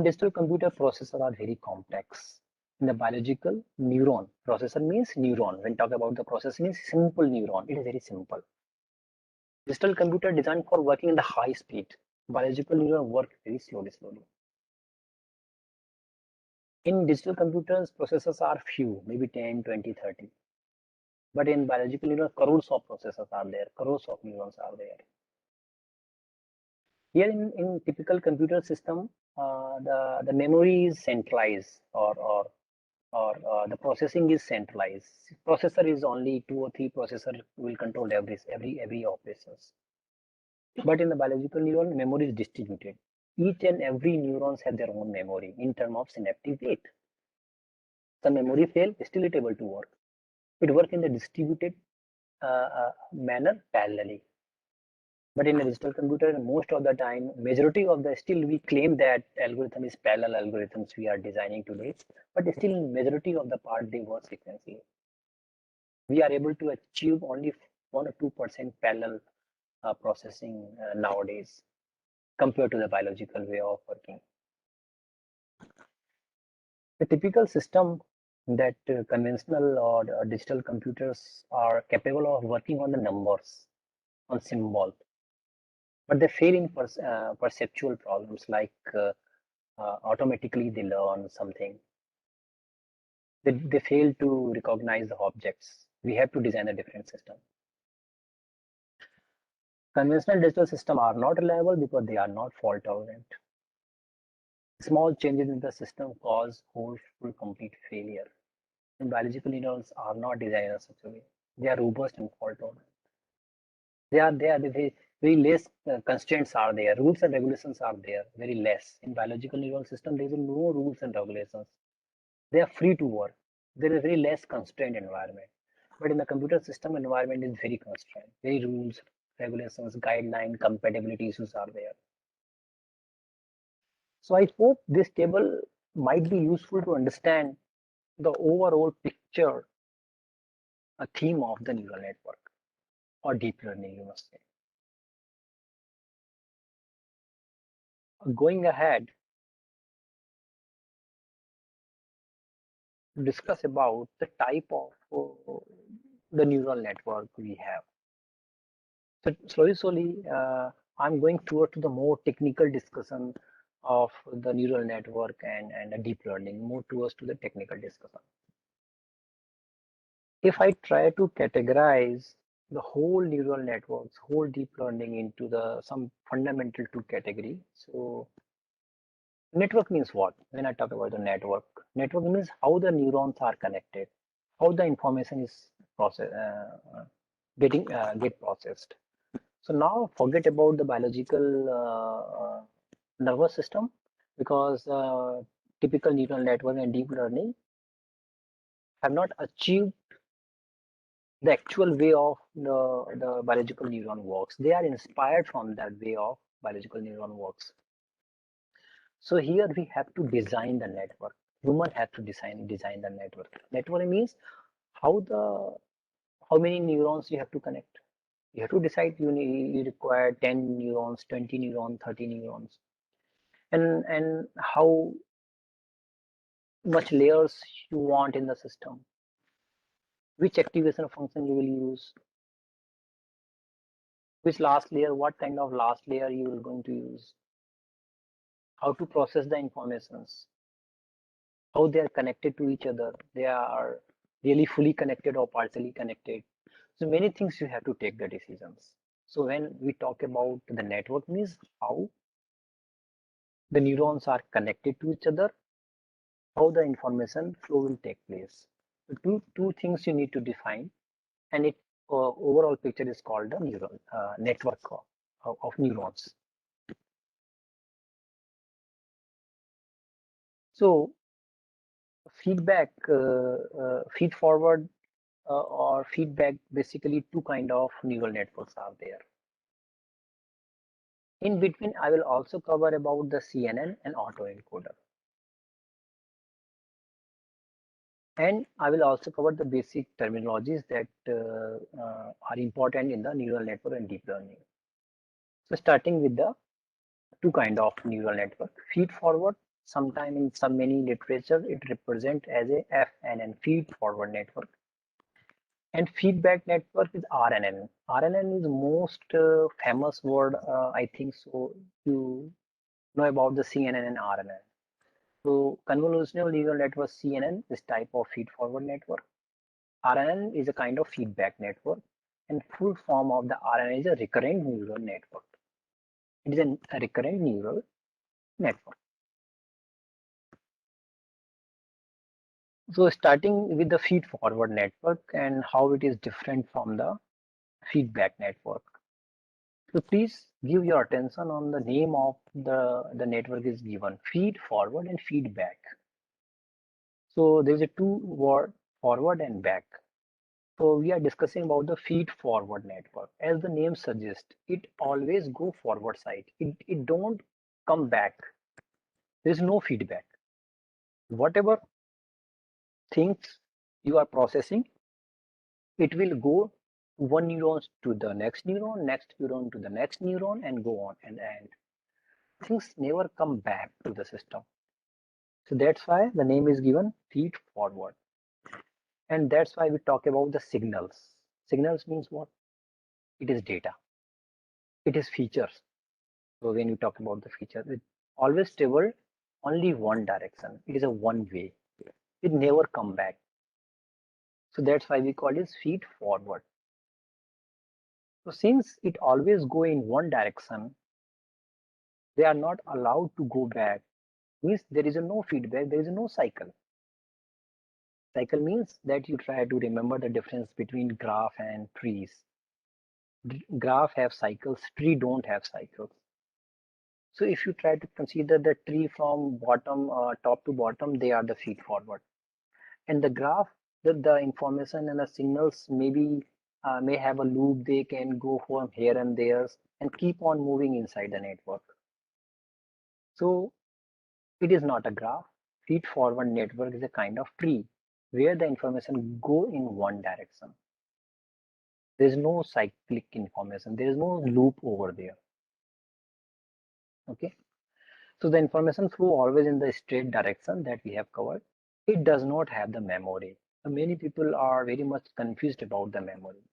Digital computer processors are very complex. In the biological, neuron processor means neuron. When talk about the processor means simple neuron. It is very simple. Digital computer designed for working in the high speed. Biological neuron work very slowly. In digital computers, processors are few, maybe 10, 20, 30. But in biological neuron, crores of processors are there, crores of neurons are there. Here in typical computer system, the memory is centralized or the processing is centralized. Processor is only 2 or 3 processor will control every operations. But in the biological neuron, memory is distributed. Each and every neurons have their own memory in terms of synaptic weight. The memory fail, still it able to work. It work in the distributed manner parallelly. But in a digital computer, most of the time, majority of the still we claim that algorithm is parallel algorithms we are designing today, but still in majority of the part they work sequentially. We are able to achieve only 1 or 2% parallel processing nowadays compared to the biological way of working. The typical system that conventional or digital computers are capable of working on the numbers, on symbols, but they fail in perceptual problems like automatically they learn something. They fail to recognize the objects. We have to design a different system. Conventional digital systems are not reliable because they are not fault tolerant. Small changes in the system cause whole full complete failure. And biological neurons are not designed in such a way. They are robust and fault tolerant. Very less constraints are there. Rules and regulations are there, very less. In biological neural system, there is no rules and regulations. They are free to work. There is very less constrained environment. But in the computer system, environment is very constrained. Very rules, regulations, guideline, compatibility issues are there. So I hope this table might be useful to understand the overall picture, a theme of the neural network or deep learning, you must say. Going ahead, to discuss about the type of the neural network we have. So slowly, I'm going toward to the more technical discussion of the neural network and the deep learning, more towards to the technical discussion. If I try to categorize the whole neural networks, whole deep learning into the some fundamental two category. So network means what? When I talk about the network means how the neurons are connected, how the information is get processed. So now forget about the biological nervous system because typical neural network and deep learning have not achieved the actual way of the biological neuron works. They are inspired from that way of biological neuron works. So here we have to design the network. Human have to design the network. Network means how many neurons you have to connect. You have to decide you require 10 neurons, 20 neurons, 30 neurons, and how much layers you want in the system, which activation function you will use, which last layer, what kind of last layer you are going to use, how to process the informations, how they are connected to each other. They are really fully connected or partially connected. So many things you have to take the decisions. So when we talk about the network means how the neurons are connected to each other, how the information flow will take place. So two things you need to define, and it overall picture is called the neural network of neurons. So feed forward or feedback, basically two kind of neural networks are there. In between, I will also cover about the CNN and autoencoder. And I will also cover the basic terminologies that are important in the neural network and deep learning. So starting with the two kind of neural network. Feed forward, sometime in some many literature, it represent as a FNN, feed forward network. And feedback network is RNN. RNN is most famous word, I think so. You know about the CNN and RNN. So convolutional neural network CNN is type of feed forward network. RNN is a kind of feedback network, and full form of the RNN is a recurrent neural network. It is a recurrent neural network. So starting with the feed forward network and how it is different from the feedback network. So please give your attention on the name of the network is given, feed forward and feedback. So there's a two word, forward and back. So we are discussing about the feed forward network. As the name suggests, it always go forward side. It don't come back. There is no feedback. Whatever things you are processing, it will go one neuron to the next neuron to the next neuron, and go on and things never come back to the system. So that's why the name is given feed forward. And that's why we talk about the signals. Signals means what? It is data. It is features. So when you talk about the feature, it always travel only one direction. It is a one way. It never come back. So that's why we call it feed forward. So since it always go in one direction, they are not allowed to go back. Means there is a no feedback, there is a no cycle. Cycle means that you try to remember the difference between graph and trees. Graph have cycles, tree don't have cycles. So if you try to consider the tree from bottom, top to bottom, they are the feed forward. And the graph, the information and the signals maybe may have a loop. They can go from here and there and keep on moving inside the network. So it is not a graph. Feed forward network is a kind of tree where the information go in one direction. There is no cyclic information. There is no loop over there. Okay. So the information flow always in the straight direction that we have covered. It does not have the memory. Many people are very much confused about the memory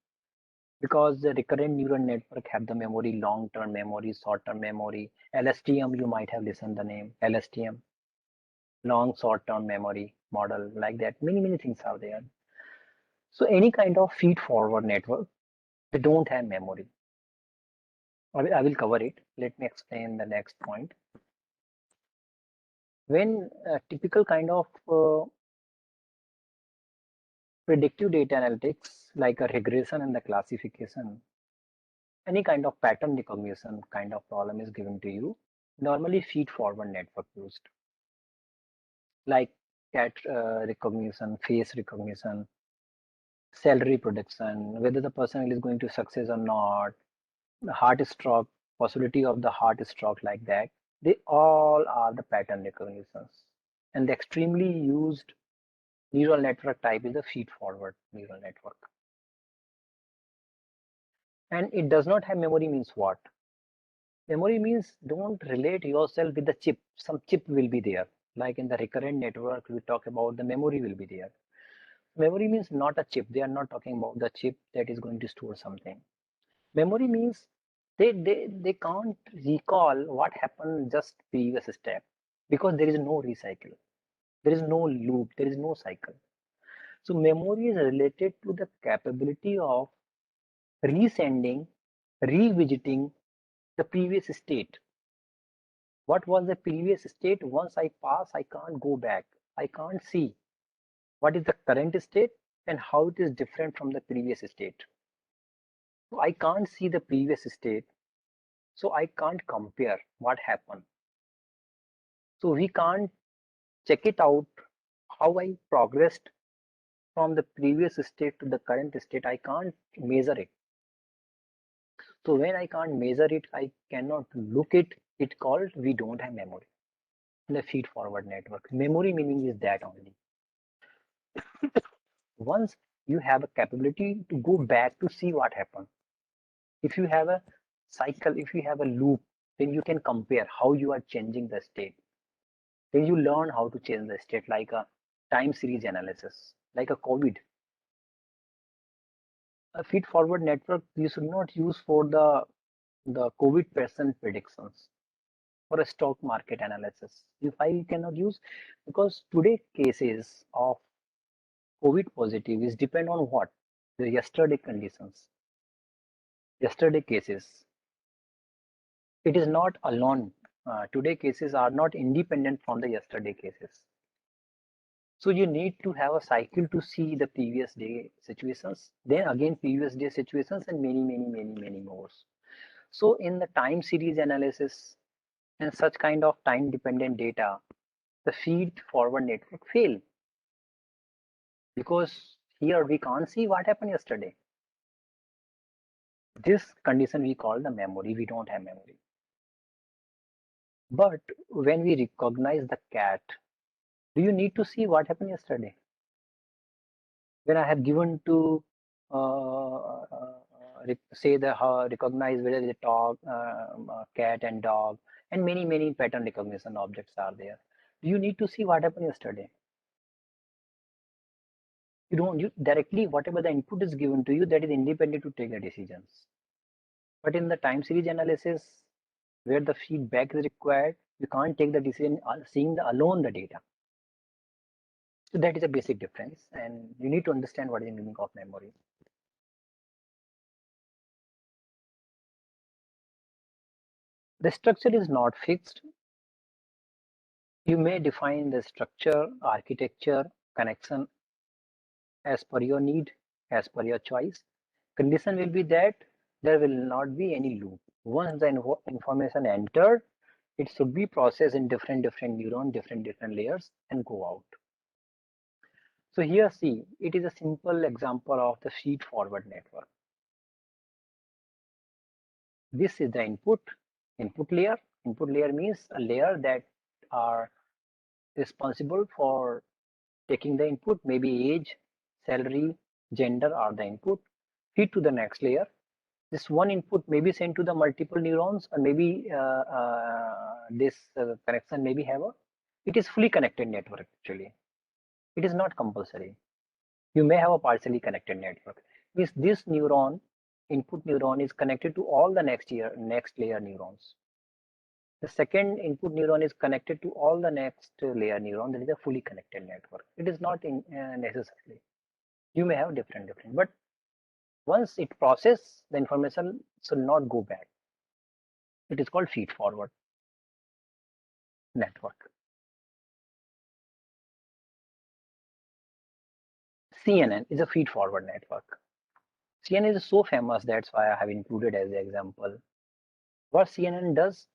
because the recurrent neural network have the memory, long-term memory, short-term memory. LSTM, you might have listened the name LSTM, long short-term memory model, like that. Many things are there. So any kind of feed-forward network, they don't have memory. I will cover it. Let me explain the next point. When a typical kind of predictive data analytics, like a regression and the classification, any kind of pattern recognition kind of problem is given to you, normally feed-forward network used, like cat recognition, face recognition, salary prediction, whether the person is going to success or not, heart stroke, possibility of the heart stroke, like that. They all are the pattern recognitions. And the extremely used neural network type is the feed-forward neural network. And it does not have memory means what? Memory means don't relate yourself with the chip. Some chip will be there. Like in the recurrent network, we talk about the memory will be there. Memory means not a chip. They are not talking about the chip that is going to store something. Memory means they can't recall what happened just previous step because there is no recycle. There is no loop. There is no cycle. So memory is related to the capability of resending, revisiting the previous state. What was the previous state? Once I pass, I can't go back. I can't see what is the current state and how it is different from the previous state. So I can't see the previous state. So I can't compare what happened. So we can't check it out how I progressed from the previous state to the current state. I can't measure it. So when I can't measure it, I cannot look it. It called we don't have memory in the feed forward network. Memory meaning is that only. Once you have a capability to go back to see what happened. If you have a cycle, if you have a loop, then you can compare how you are changing the state. Then you learn how to change the state like a time series analysis, like a COVID. A feed forward network you should not use for the COVID percent predictions or a stock market analysis. If I cannot use, because today cases of COVID positive is depend on what? The yesterday conditions, yesterday cases. It is not alone. Today cases are not independent from the yesterday cases. So you need to have a cycle to see the previous day situations, then again previous day situations, and many more. So in the time series analysis and such kind of time dependent data, the feed forward network fail because here we can't see what happened yesterday. This condition we call the memory. We don't have memory. But when we recognize the cat, do you need to see what happened yesterday? When I have given to say the recognize whether the dog, cat and dog, and many pattern recognition objects are there. Do you need to see what happened yesterday? You don't. You directly whatever the input is given to you, that is independent to take the decisions. But in the time series analysis, where the feedback is required, you can't take the decision seeing the alone the data. So that is a basic difference, and you need to understand what is the meaning of memory. The structure is not fixed. You may define the structure, architecture, connection as per your need, as per your choice. Condition will be that there will not be any loop. Once the information entered, it should be processed in different neuron, different layers, and go out. So here see, it is a simple example of the feed forward network. This is the input layer. Input layer means a layer that are responsible for taking the input, maybe age, salary, gender are the input. Feed to the next layer. This one input may be sent to the multiple neurons, or maybe this connection maybe have a. It is fully connected network actually. It is not compulsory. You may have a partially connected network. Means this neuron, input neuron, is connected to all the next layer neurons. The second input neuron is connected to all the next layer neuron. That is a fully connected network. It is not necessarily. You may have different, but once it process, the information should not go back. It is called feed forward network. CNN is a feed forward network. CNN is so famous, that's why I have included as the example. What CNN does,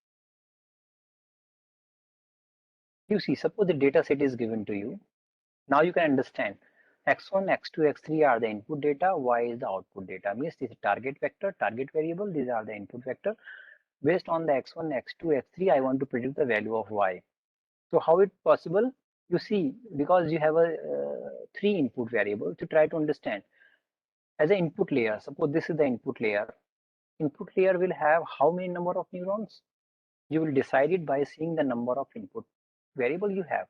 you see, suppose the data set is given to you. Now you can understand x1, x2, x3 are the input data, y is the output data. Means this is target vector, target variable, these are the input vector. Based on the x1, x2, x3, I want to predict the value of y. So how it possible? You see, because you have a three input variable to try to understand. As an input layer, suppose this is the input layer. Input layer will have how many number of neurons? You will decide it by seeing the number of input variable you have.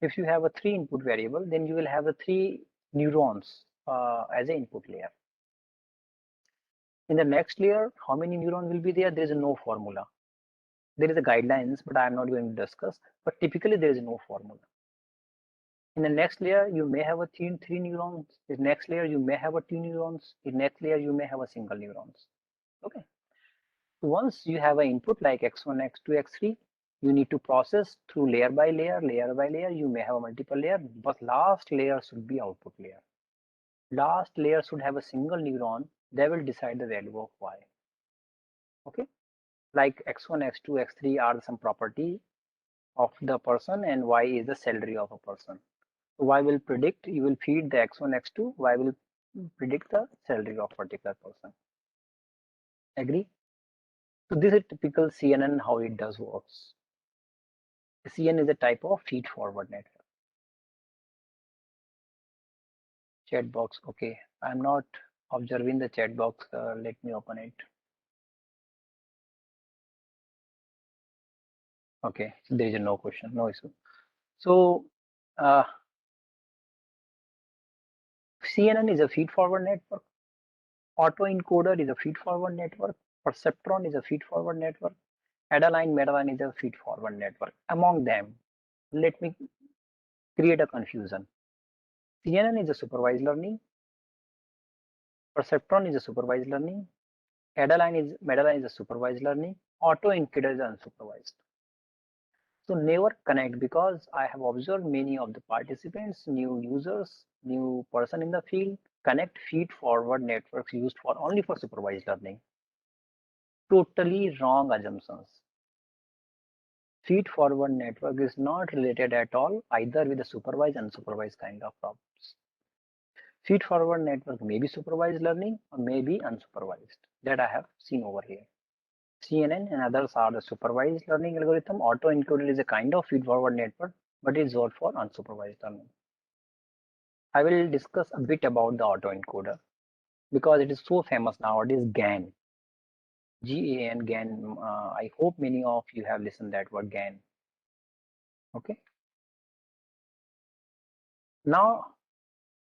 If you have a three input variable, then you will have the three neurons as an input layer. In the next layer, how many neurons will be there? There is no formula. There is a guidelines, but I am not going to discuss. But typically there is no formula. In the next layer, you may have a three neurons. In the next layer, you may have a two neurons. In the next layer, you may have a single neurons. Okay. Once you have an input like x1, x2, x3, you need to process through layer by layer. You may have a multiple layer, but last layer should be output layer. Last layer should have a single neuron that will decide the value of y. Okay. like x1, x2, x3 are some property of the person and y is the salary of a person. So y will predict, you will feed the x1, x2, y will predict the salary of particular person. Agree? So this is typical CNN how it does works. CNN is a type of feed forward network. Chat box. Okay, I'm not observing the chat box. Let me open it. Okay, so there is no question, no issue. So CNN is a feed forward network. Auto encoder is a feed forward network. Perceptron is a feed forward network. Adaline Metaline is a feed forward network. Among them, let me create a confusion. CNN is a supervised learning. Perceptron is a supervised learning. Metaline is a supervised learning. Auto encoder is unsupervised. So never connect, because I have observed many of the participants, new users, new person in the field, connect feed forward networks used for only for supervised learning. Totally wrong assumptions. Feed forward network is not related at all either with the supervised and unsupervised kind of problems. Feed forward network may be supervised learning or may be unsupervised, that I have seen over here. CNN and others are the supervised learning algorithm. Autoencoder is a kind of feed-forward network, but is worked for unsupervised learning. I will discuss a bit about the autoencoder because it is so famous nowadays. GAN, G-A-N, GAN. I hope many of you have listened that word GAN. Okay. Now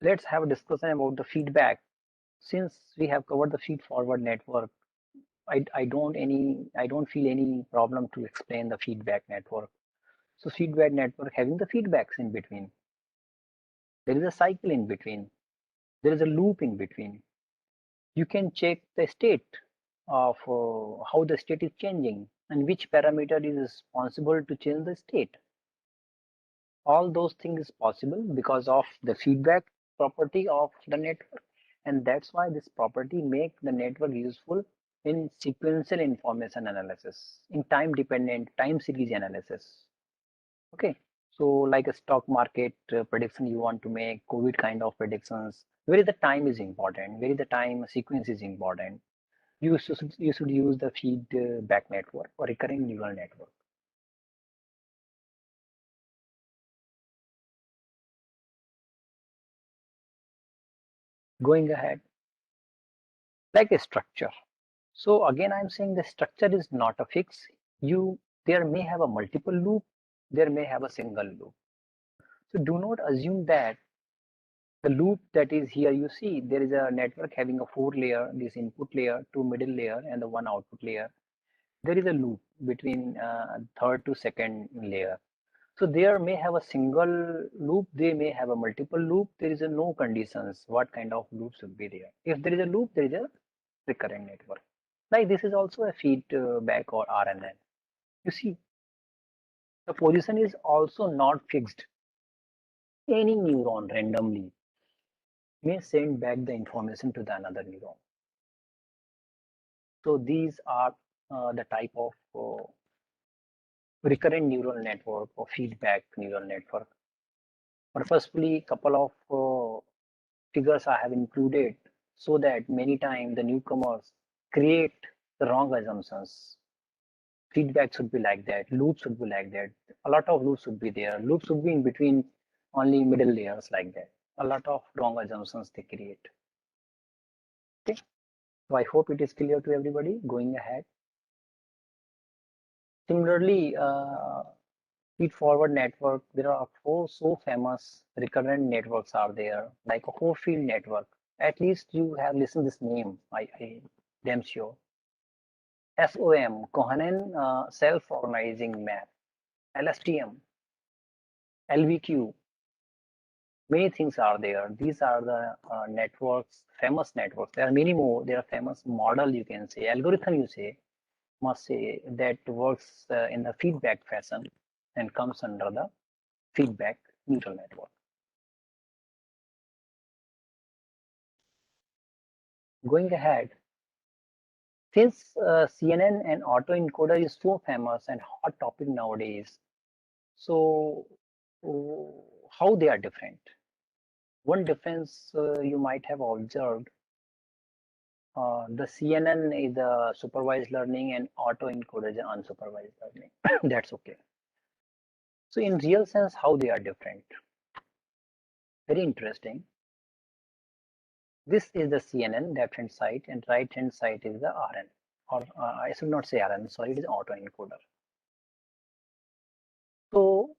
let's have a discussion about the feedback. Since we have covered the feed-forward network, I don't feel any problem to explain the feedback network. So feedback network having the feedbacks in between. There is a cycle in between. There is a loop in between. You can check the state of how the state is changing and which parameter is responsible to change the state. All those things is possible because of the feedback property of the network, and that's why this property make the network useful in sequential information analysis, in time dependent time series analysis. Okay, so like a stock market prediction you want to make, COVID kind of predictions, where the time is important, where the time sequence is important. You should use the feedback network or recurring neural network. Going ahead, like a structure. So again, I'm saying the structure is not a fix. You There may have a multiple loop, there may have a single loop. So do not assume that the loop that is here, you see there is a network having a four layer, this input layer, two middle layer, and the one output layer. There is a loop between third to second layer. So there may have a single loop, they may have a multiple loop. There is a no conditions what kind of loop should be there. If there is a loop, there is a recurrent network. Like this is also a feedback or RNN. You see, the position is also not fixed. Any neuron randomly may send back the information to the another neuron. So these are the type of recurrent neural network or feedback neural network. Purposefully, couple of figures I have included so that many times the newcomers create the wrong assumptions. Feedback should be like that, loops should be like that, a lot of loops should be there, loops should be in between only middle layers like that. A lot of wrong assumptions they create. Okay, so I hope it is clear to everybody. Going ahead, similarly, feed forward network, there are four so famous recurrent networks are there, like a whole field network. At least you have listened this name, I damn sure. SOM, Cohen self-organizing map. LSTM, LVQ, many things are there. These are the networks, famous networks. There are many more. There are famous model, you can say, algorithm, you say, must say, that works in the feedback fashion and comes under the feedback neural network. Going ahead, Since CNN and autoencoder is so famous and hot topic nowadays, so how they are different? One difference you might have observed, the CNN is a supervised learning and autoencoder is unsupervised learning. That's okay. So in real sense, how they are different? Very interesting. This is the CNN left hand side and right hand side is the RN, or I should not say RN, sorry, it is autoencoder. So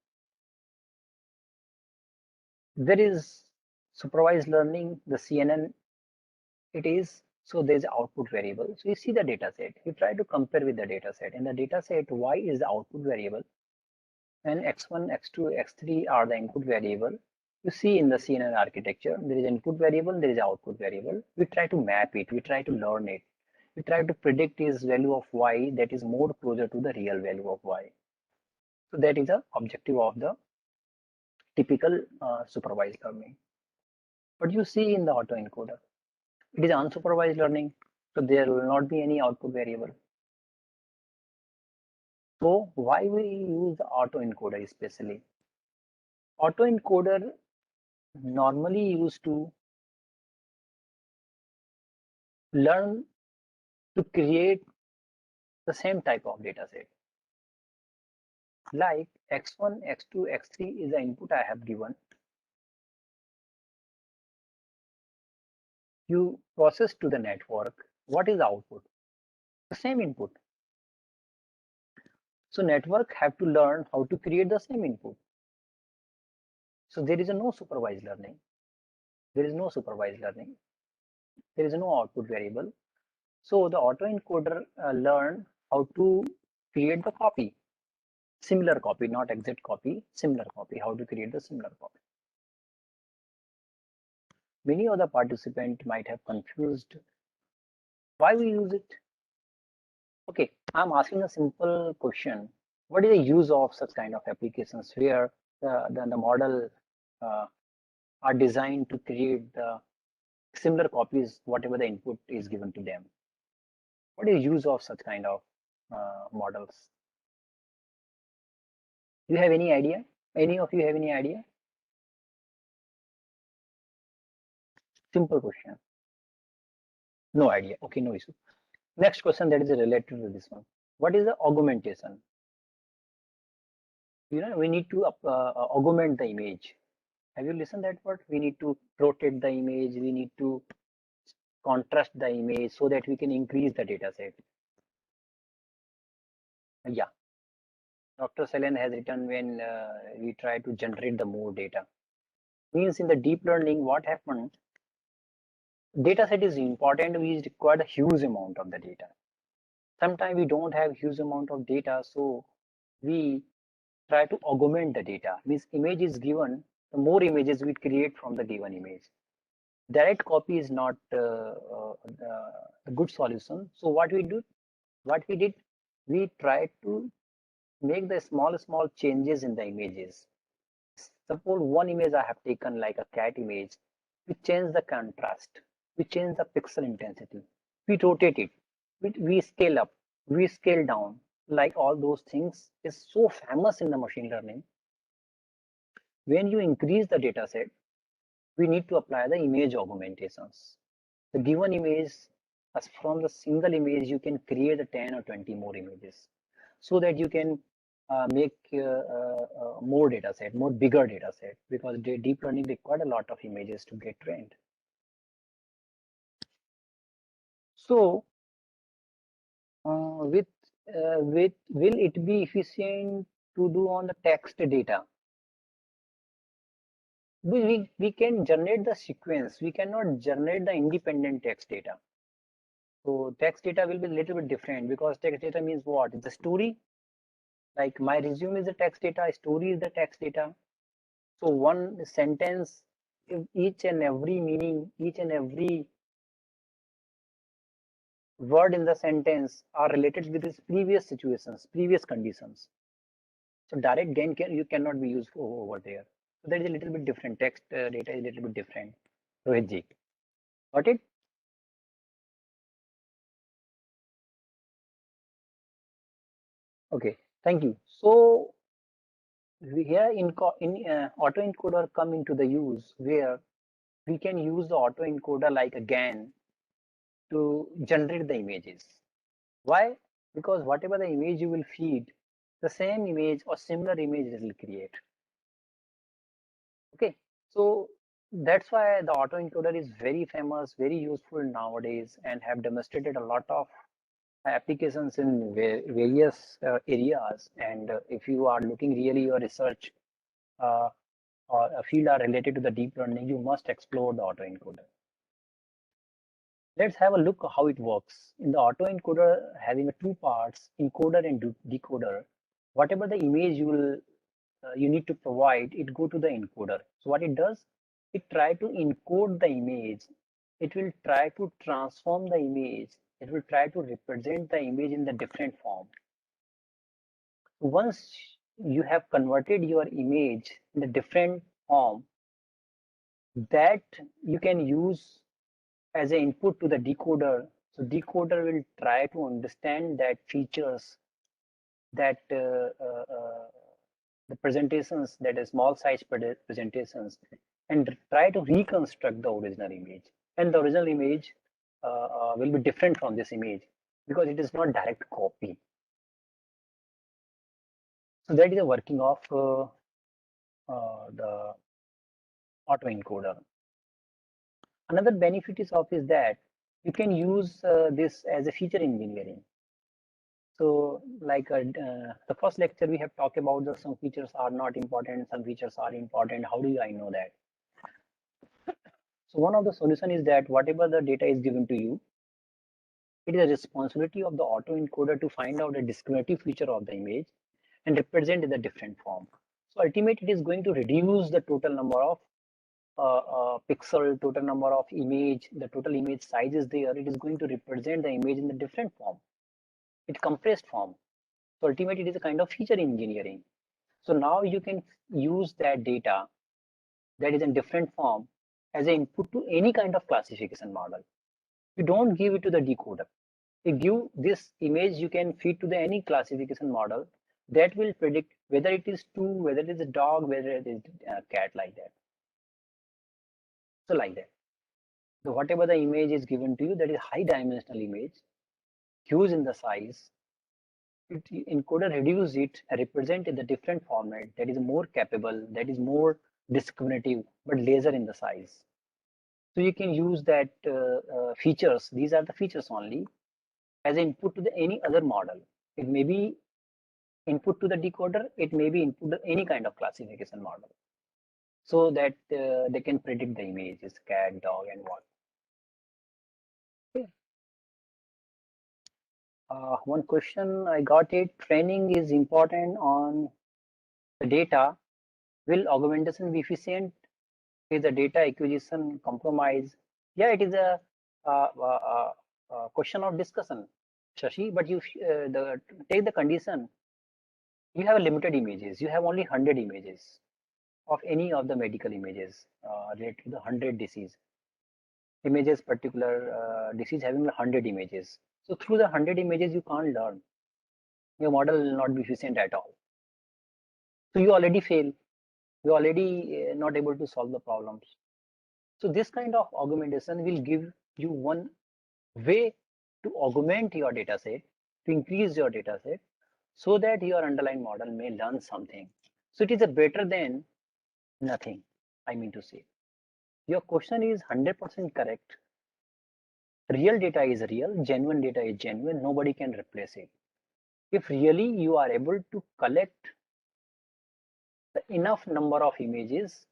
there is supervised learning, the CNN it is, so there is output variable. So you see the data set, you try to compare with the data set. In the data set, Y is the output variable and X1, X2, X3 are the input variable. You see in the CNN architecture, there is input variable, there is output variable. We try to map it, we try to learn it. We try to predict its value of Y that is more closer to the real value of Y. So that is the objective of the typical supervised learning. But you see in the autoencoder, it is unsupervised learning, so there will not be any output variable. So why we use the autoencoder especially? Autoencoder normally used to learn to create the same type of data set. Like X1, X2, X3 is the input I have given. You process to the network. What is the output? The same input. So network have to learn how to create the same input. So there is no supervised learning. There is no supervised learning. There is no output variable. So the autoencoder learn how to create the copy, similar copy, not exact copy, similar copy, how to create the similar copy. Many other participants might have confused why we use it. Okay, I'm asking a simple question. What is the use of such kind of applications where the model are designed to create the similar copies, whatever the input is given to them? What is use of such kind of models? Do you have any idea? Any of you have any idea? Simple question. No idea. Okay, no issue. Next question that is related to this one. What is the augmentation? We need to augment the image. Have you listened that word? We need to rotate the image. We need to contrast the image so that we can increase the data set. Yeah. Dr. Selen has written when we try to generate the more data. Means in the deep learning, what happened? Data set is important. We require a huge amount of the data. Sometimes we don't have huge amount of data, so we try to augment the data. Means image is given, the more images we create from the given image. Direct copy is not a good solution. So what we did, we tried to make the small changes in the images. Suppose one image I have taken like a cat image, we change the contrast, we change the pixel intensity, we rotate it, we scale up, we scale down, like all those things is so famous in the machine learning. When you increase the data set, we need to apply the image augmentations. The given image, as from the single image, you can create a 10 or 20 more images so that you can make more data set, more bigger data set, because deep learning required a lot of images to get trained. So with will it be efficient to do on the text data? We can generate the sequence, we cannot generate the independent text data. So text data will be a little bit different, because text data means what? It's a story. Like my resume is the text data, story is the text data. So one sentence, each and every meaning, each and every word in the sentence are related with its previous situations, previous conditions. So direct gain you cannot be used over there. So that is a little bit different. Text data is a little bit different. Rohit ji, got it? Okay, thank you. So here in autoencoder come into the use where we can use the autoencoder like a GAN to generate the images. Why? Because whatever the image you will feed, the same image or similar image it will create. Okay, so that's why the autoencoder is very famous, very useful nowadays, and have demonstrated a lot of applications in various areas. And if you are looking really your research uh, or a field are related to the deep learning, you must explore the autoencoder. Let's have a look how it works. In the autoencoder, having a two parts, encoder and decoder, whatever the image you need to provide, it go to the encoder. So what it does, it try to encode the image. It will try to transform the image. It will try to represent the image in the different form. Once you have converted your image in a different form, that you can use as an input to the decoder. So decoder will try to understand that features that the presentations, that is small size presentations, and try to reconstruct the original image. And the original image will be different from this image because it is not direct copy. So that is the working of the autoencoder. Another benefit is that you can use this as a feature engineering. So like the first lecture we have talked about that some features are not important, some features are important. How do I know that? So one of the solution is that whatever the data is given to you, it is a responsibility of the autoencoder to find out a discriminative feature of the image and represent in the different form. So ultimately it is going to reduce the total number of pixel, total number of image, the total image size is there. It is going to represent the image in the different form, it compressed form. So ultimately it is a kind of feature engineering. So now you can use that data that is in different form as an input to any kind of classification model. You don't give it to the decoder. You give this image, you can feed to the any classification model that will predict whether it is two, whether it is a dog, whether it is a cat, like that. So like that. So whatever the image is given to you, that is high dimensional image, huge in the size, encoder reduce it and represent in the different format that is more capable, that is more discriminative, but lesser in the size. So you can use that features. These are the features only as input to the any other model. It may be input to the decoder. It may be input to any kind of classification model, so that they can predict the images, cat, dog, and what. Okay. One question I got it. Training is important on the data. Will augmentation be efficient? Is the data acquisition compromise? Yeah, it is a, question of discussion, Shashi. But you take the condition. You have limited images. You have only 100 images of any of the medical images related to the 100 disease images, particular disease having 100 images. So through the 100 images, you can't learn. Your model will not be efficient at all. So you already fail. You're already not able to solve the problems. So this kind of augmentation will give you one way to augment your data set, to increase your data set, so that your underlying model may learn something. So it is a better than nothing, I mean to say. Your question is 100% correct. Real data is real, genuine data is genuine, nobody can replace it. If really you are able to collect the enough number of images,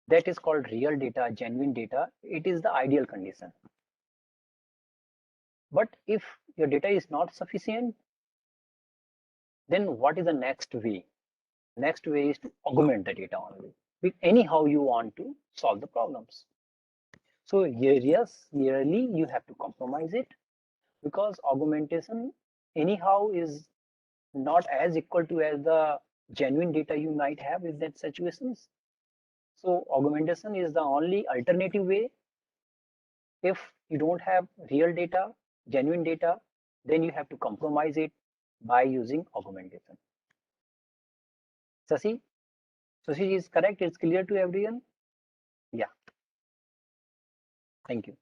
that is called real data, genuine data, it is the ideal condition. But if your data is not sufficient, then what is the next way? Next way is to augment the data only. Anyhow you want to solve the problems. So yes, yearly you have to compromise it, because augmentation anyhow is not as equal to as the genuine data you might have in that situations. So augmentation is the only alternative way. If you don't have real data, genuine data, then you have to compromise it by using augmentation. Sasi is correct. It's clear to everyone. Yeah. Thank you.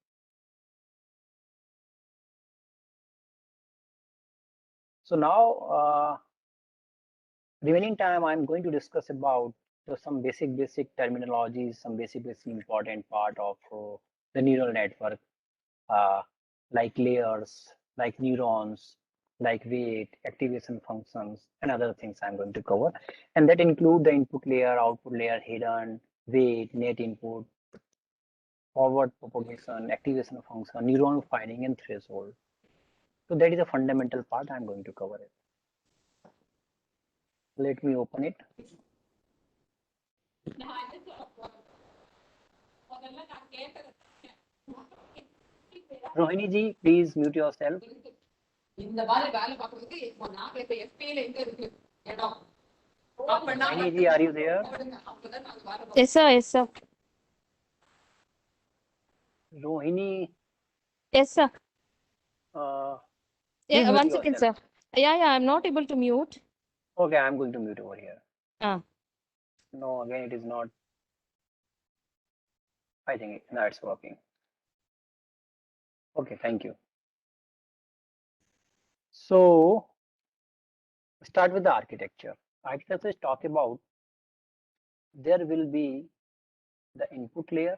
So now, remaining time, I'm going to discuss about some basic terminologies, some basic important part of the neural network, uh, like layers, like neurons, like weight, activation functions, and other things I'm going to cover. And that include the input layer, output layer, hidden, weight, net input, forward propagation, activation function, neuron finding, and threshold. So that is a fundamental part I'm going to cover it. Let me open it. Rohini ji, please mute yourself. Rohini ji, are you there?
Yes, sir. Yes, sir.
Rohini.
Yes, sir.
Yeah,
1 second, sir. Yeah, I'm not able to mute.
Okay, I'm going to mute over here.
Ah.
No, again, it is not. I think now it's working. Okay, thank you. So, start with the architecture. Architecture is talk about there will be the input layer.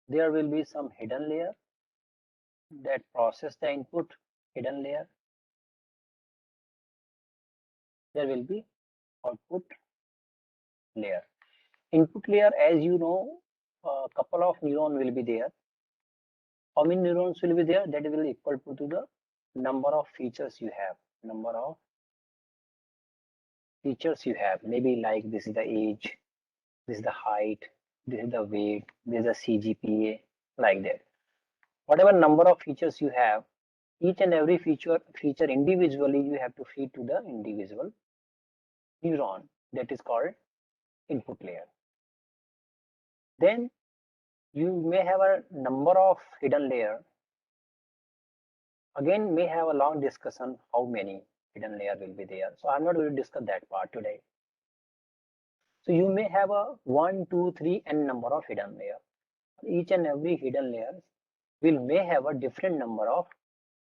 There will be some hidden layer that process the input, hidden layer. There will be output layer. Input layer, as you know, a couple of neurons will be there. How many neurons will be there? That will equal to the number of features you have. Number of features you have. Maybe like this is the age, this is the height, this is the weight, this is the CGPA, like that. Whatever number of features you have, each and every feature individually you have to feed to the individual neuron. That is called input layer. Then you may have a number of hidden layer. Again, may have a long discussion how many hidden layer will be there. So I'm not going to discuss that part today. So you may have a 1, 2, 3 n number of hidden layer. Each and every hidden layer may have a different number of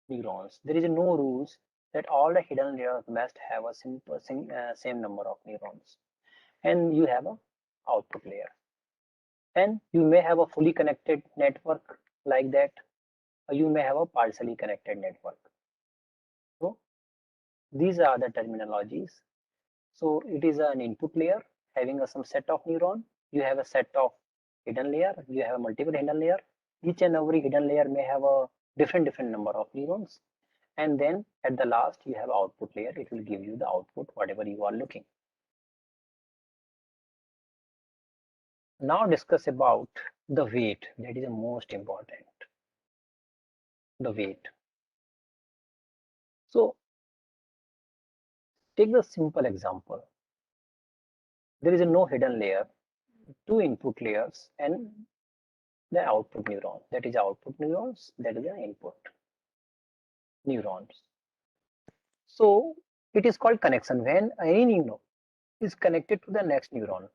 neurons. There is no rules that all the hidden layers must have a same number of neurons. And you have a output layer. And you may have a fully connected network like that, or you may have a partially connected network. So these are the terminologies. So it is an input layer having some set of neuron. You have a set of hidden layer. You have a multiple hidden layer. Each and every hidden layer may have a different number of neurons. And then at the last, you have output layer. It will give you the output, whatever you are looking. Now discuss about the weight. That is the most important. The weight. So take the simple example. There is no hidden layer, two input layers, and the output neuron. That is output neurons. That is the input neurons. So it is called connection. When any neuron is connected to the next neuron,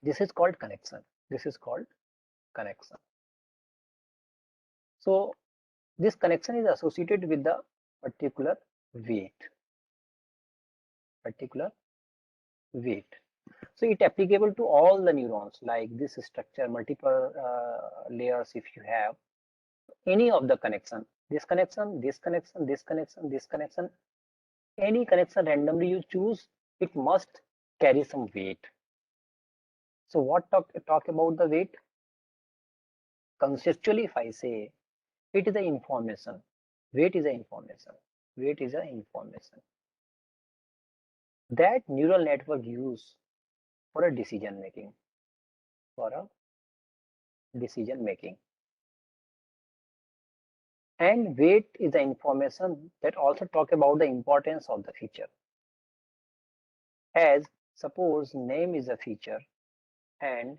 this is called connection. This is called connection. So this connection is associated with the particular weight. So it applicable to all the neurons, like this structure, multiple layers. If you have any of the connection, this connection, this connection, this connection, this connection, any connection randomly you choose, it must carry some weight. So what talk about the weight? Conceptually, if I say, it is the information. Weight is the information. Weight is the information that neural network use for a decision making. And weight is the information that also talk about the importance of the feature. As suppose name is a feature and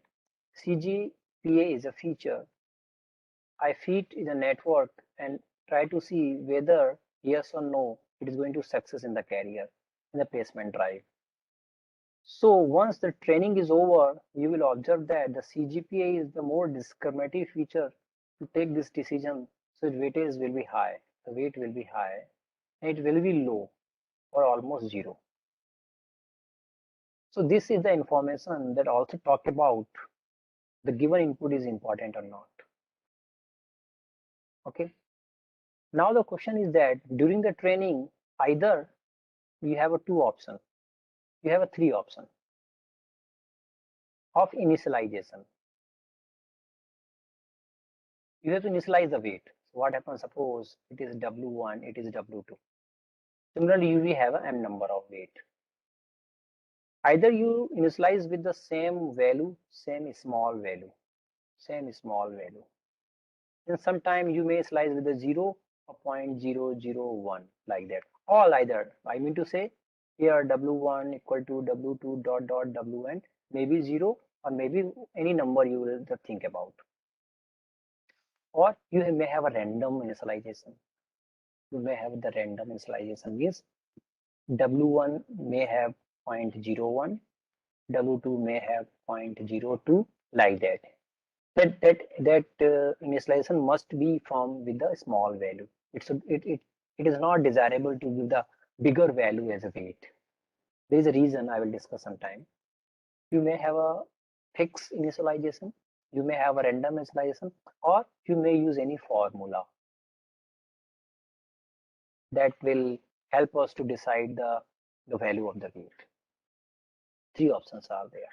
CGPA is a feature. I feed is a network and try to see whether yes or no it is going to success in the carrier, in the placement drive. So once the training is over, you will observe that the CGPA is the more discriminative feature to take this decision. So its weightage will be high, the weight will be high, and it will be low or almost zero. So this is the information that also talk about the given input is important or not. Okay. Now the question is that during the training, either you have a two option, you have a three option of initialization. You have to initialize the weight. So what happens? Suppose it is W1, it is W2. Similarly, you will have a M number of weight. Either you initialize with the same value, same small value, and sometime you may slice with a 0 or 0.001 like that. All either, I mean to say here W1 equal to W2 dot dot Wn, maybe 0 or maybe any number you will think about. Or you may have a random initialization. You may have the random initialization means W1 may have 0.01, W2 may have 0.02 like that. That initialization must be from with the small value. It is not desirable to give the bigger value as a weight. There is a reason I will discuss sometime. You may have a fixed initialization, you may have a random initialization, or you may use any formula that will help us to decide the value of the weight. Three options are there.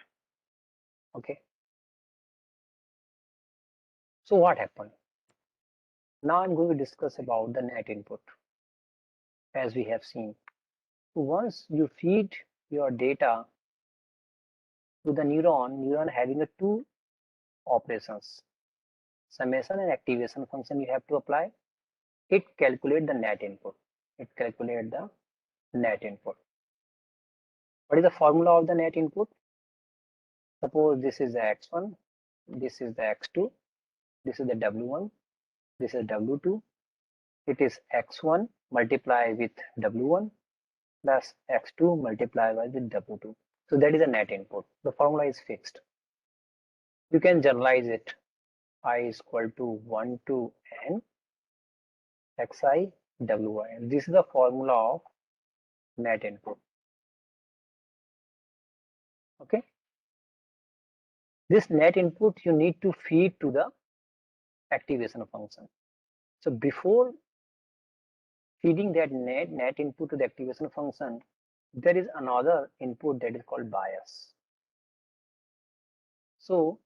Okay. So what happened? Now I'm going to discuss about the net input. As we have seen, once you feed your data to the neuron having a two operations, summation and activation function you have to apply. It calculates the net input. What is the formula of the net input? Suppose this is the x1, this is the x2, this is the w1, this is w2. It is x1 multiplied with w1 plus x2 multiplied with w2. So that is the net input. The formula is fixed. You can generalize it. I is equal to 1 to n xi wi. This is the formula of net input. Okay. This net input you need to feed to the activation function. So before feeding that net input to the activation function, there is another input that is called bias. So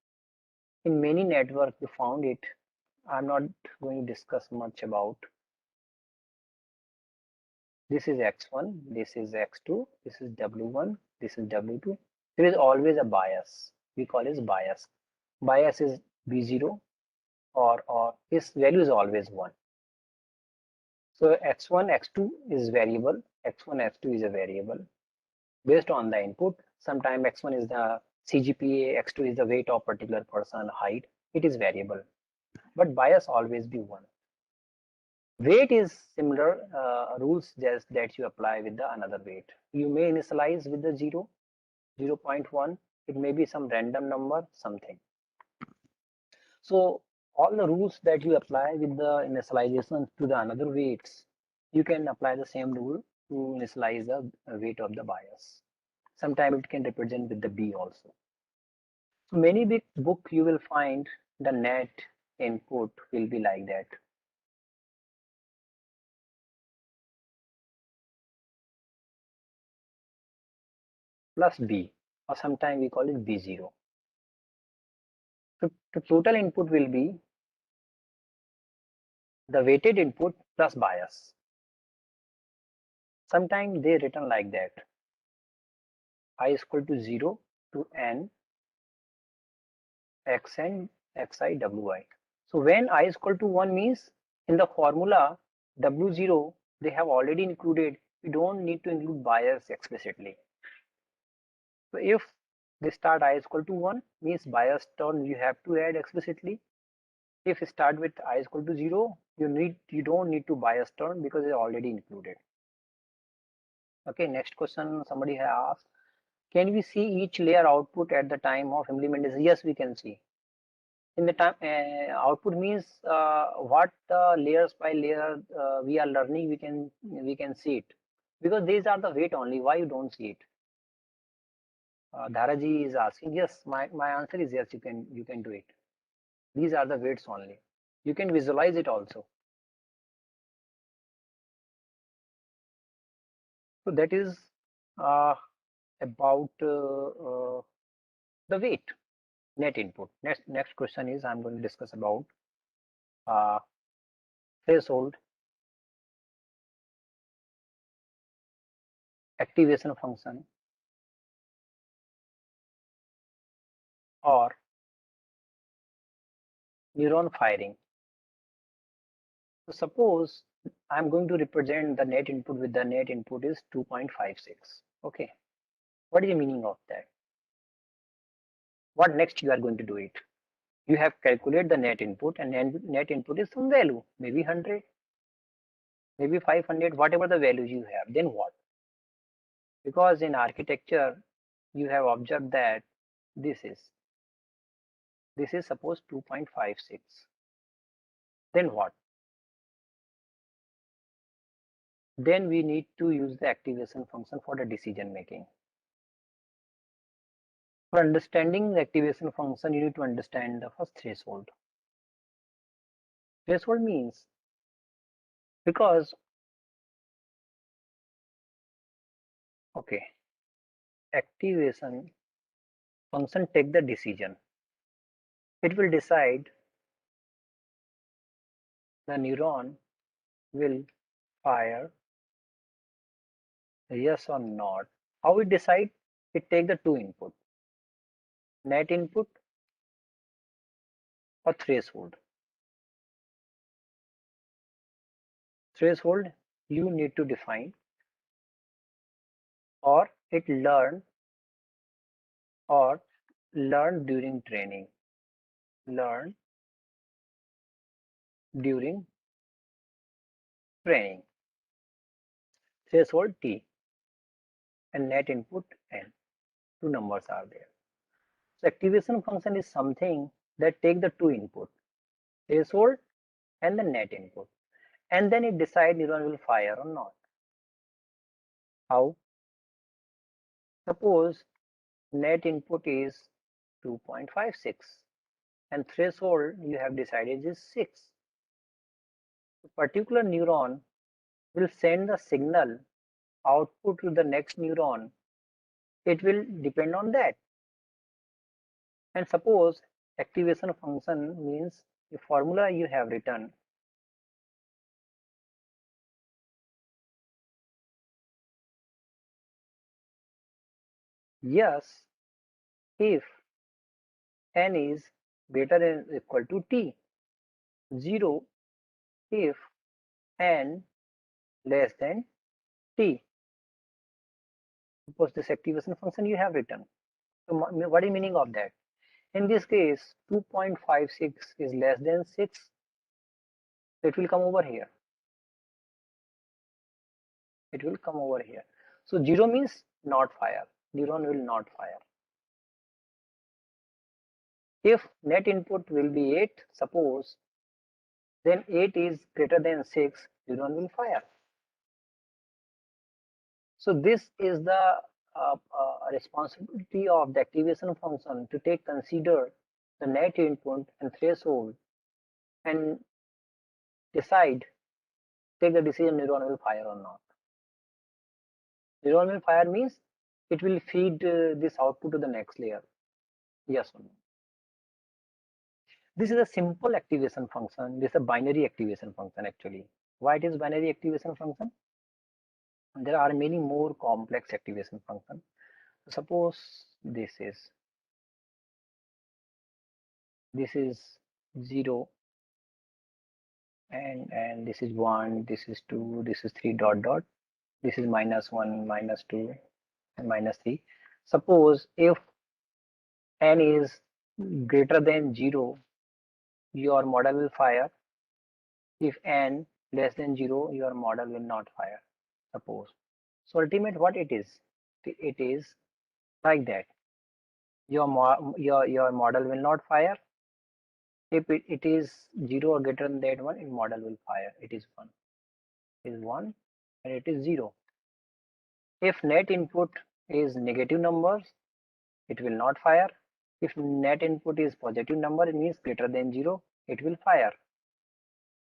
in many networks you found it. I'm not going to discuss much about. This is x1, this is x2, this is w1, this is w2. There is always a bias. We call it bias. Bias is b0 or its value is always 1. So x1, x2 is variable, x1, x2 is a variable based on the input. Sometimes x1 is the CGPA, x2 is the weight of particular person, height. It is variable, but bias always be 1. Weight is similar rules just that you apply with the another weight. You may initialize with the 0, 0.1. It may be some random number, something. So all the rules that you apply with the initialization to the another weights, you can apply the same rule to initialize the weight of the bias. Sometimes it can represent with the B also. So many big book you will find the net input will be like that. Plus B, or sometimes we call it B0. So the total input will be the weighted input plus bias. Sometimes they written like that. I is equal to 0 to n xn xi wi. So when I is equal to 1 means in the formula w0 they have already included. You don't need to include bias explicitly. So if they start I is equal to 1 means bias term you have to add explicitly. If you start with I is equal to 0, you don't need to bias turn because it's already included. Okay, next question somebody has asked, can we see each layer output at the time of implementation? Yes, we can see. In the time output means what layers by layer we are learning, we can see it because these are the weight only. Why you don't see it? Dharaji is asking. Yes, my answer is yes. You can do it. These are the weights only. You can visualize it also. So that is about the weight net input. Next question is I'm going to discuss about uh, threshold, activation function, or neuron firing. So suppose I'm going to represent the net input with the net input is 2.56. Okay, what is the meaning of that? What next you are going to do it? You have calculated the net input, and net input is some value, maybe 100, maybe 500, whatever the values you have. Then what? Because in architecture you have observed that this is suppose 2.56. Then what? Then we need to use the activation function for the decision making. For understanding the activation function, you need to understand the first threshold. Threshold means, because okay, activation function take the decision. It will decide the neuron will fire yes or not. How it decide? It take the two input, net input or threshold. Threshold you need to define, or it learn during training. Learn during training. Threshold T and net input N. Two numbers are there. So activation function is something that take the two input, threshold and the net input, and then it decide neuron will fire or not. How? Suppose net input is 2.56 and threshold you have decided is 6. A particular neuron will send the signal output to the next neuron. It will depend on that. And suppose activation function means the formula you have written. Yes, if n is greater than or equal to t. 0 if n less than t. Suppose this activation function you have written. So what is the meaning of that? In this case, 2.56 is less than 6. So it will come over here. It will come over here. So 0 means not fire. Neuron will not fire. If net input will be 8, suppose, then 8 is greater than 6, neuron will fire. So this is the responsibility of the activation function to consider the net input and threshold and take the decision neuron will fire or not. Neuron will fire means it will feed this output to the next layer. Yes or no? This is a simple activation function. This is a binary activation function actually. Why it is binary activation function? There are many more complex activation functions. Suppose this is 0 and this is 1, this is 2, this is 3 dot dot, this is -1, -2 and -3. Suppose if n is greater than 0, your model will fire. If n less than 0, your model will not fire, suppose. So ultimate what it is? It is like that. Your model will not fire. If it is 0 or greater than that one, your model will fire. It is 1. It is 1 and it is 0. If net input is negative numbers, it will not fire. If net input is positive number, it means greater than 0, it will fire.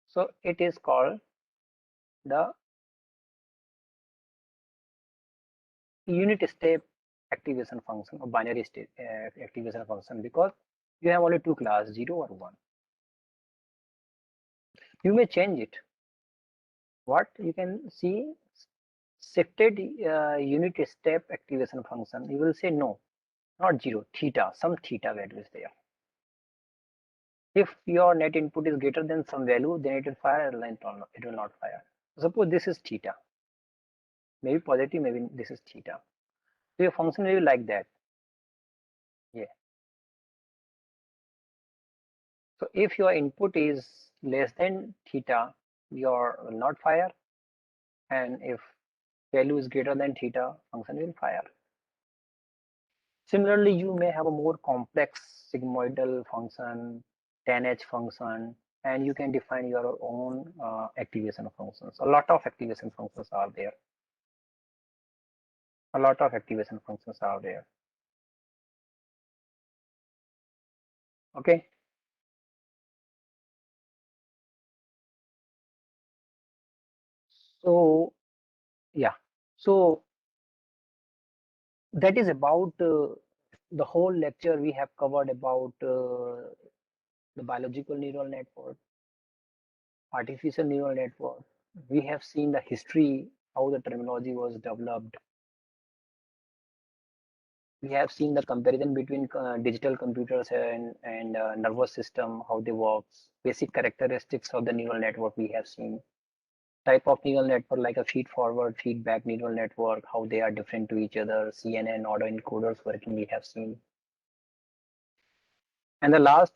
So it is called the unit step activation function or binary state activation function, because you have only two classes, 0 or 1. You may change it. What you can see, shifted unit step activation function, you will say no, not 0, theta, some theta value is there. If your net input is greater than some value, then it will fire, it will not fire. Suppose this is theta, maybe positive, maybe this is theta. So your function will be like that. Yeah. So if your input is less than theta, your will not fire, and if value is greater than theta, function will fire. Similarly, you may have a more complex sigmoidal function, 10H function, and you can define your own activation functions. A lot of activation functions are there. A lot of activation functions are there. Okay. So yeah. So that is about the whole lecture we have covered about the biological neural network, artificial neural network. We have seen the history, how the terminology was developed. We have seen the comparison between digital computers and nervous system, how they work, basic characteristics of the neural network we have seen. Type of neural network like a feed-forward, feedback neural network, how they are different to each other, CNN, autoencoders working we have seen. And the last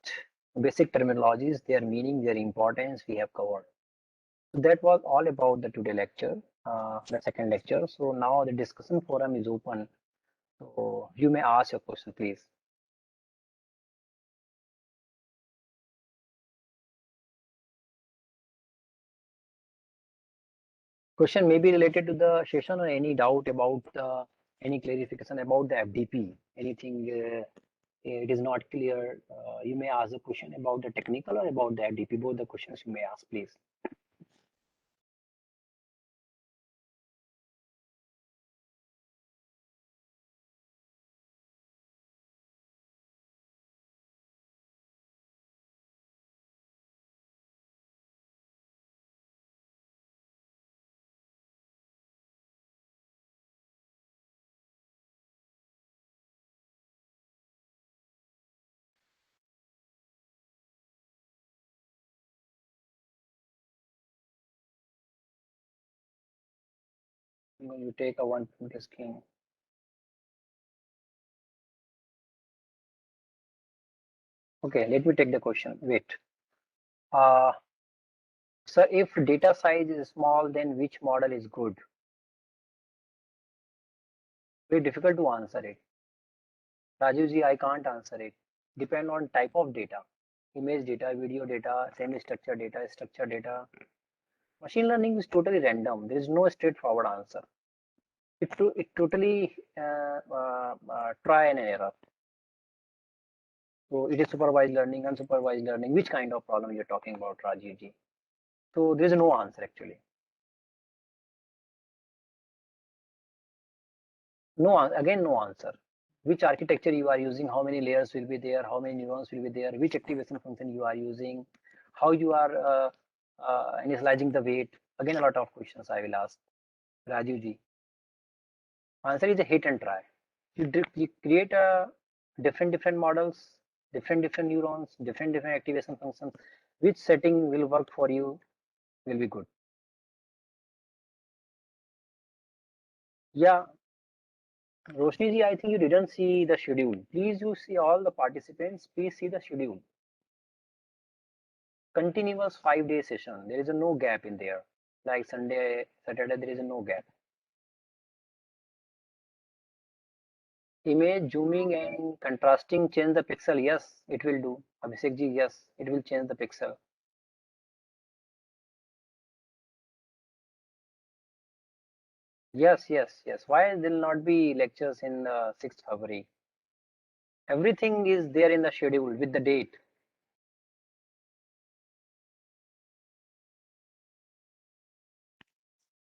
basic terminologies, their meaning, their importance we have covered. So that was all about the today lecture, the second lecture. So now the discussion forum is open. So you may ask your question, please. Question may be related to the session or any doubt about any clarification about the FDP, anything it is not clear. You may ask a question about the technical or about the FDP, both the questions you may ask, please. You take a 1 point skin. Okay, let me take the question. Wait. So if data size is small, then which model is good? Very difficult to answer it. Rajuji, I can't answer it. Depend on type of data, image data, video data, semi-structured data, structured data. Machine learning is totally random. There is no straightforward answer. It totally try and error. So it is supervised learning, unsupervised learning. Which kind of problem you're talking about, Rajiv ji? So there is no answer actually. No, again, no answer. Which architecture you are using, how many layers will be there, how many neurons will be there, which activation function you are using, how you are initializing the weight. Again, a lot of questions I will ask. Rajiv ji. Answer is a hit and try. You create a different models, different neurons, different activation functions. Which setting will work for you will be good. Yeah, Roshni ji, I think you didn't see the schedule. Please, you see all the participants. Please see the schedule. continuous 5-day session. There is no gap in there. Like Sunday, Saturday, there is no gap. Image zooming and contrasting change the pixel. Yes, it will do. Abhishek ji, yes, it will change the pixel. Yes, yes, yes. Why there will not be lectures in 6th February? Everything is there in the schedule with the date.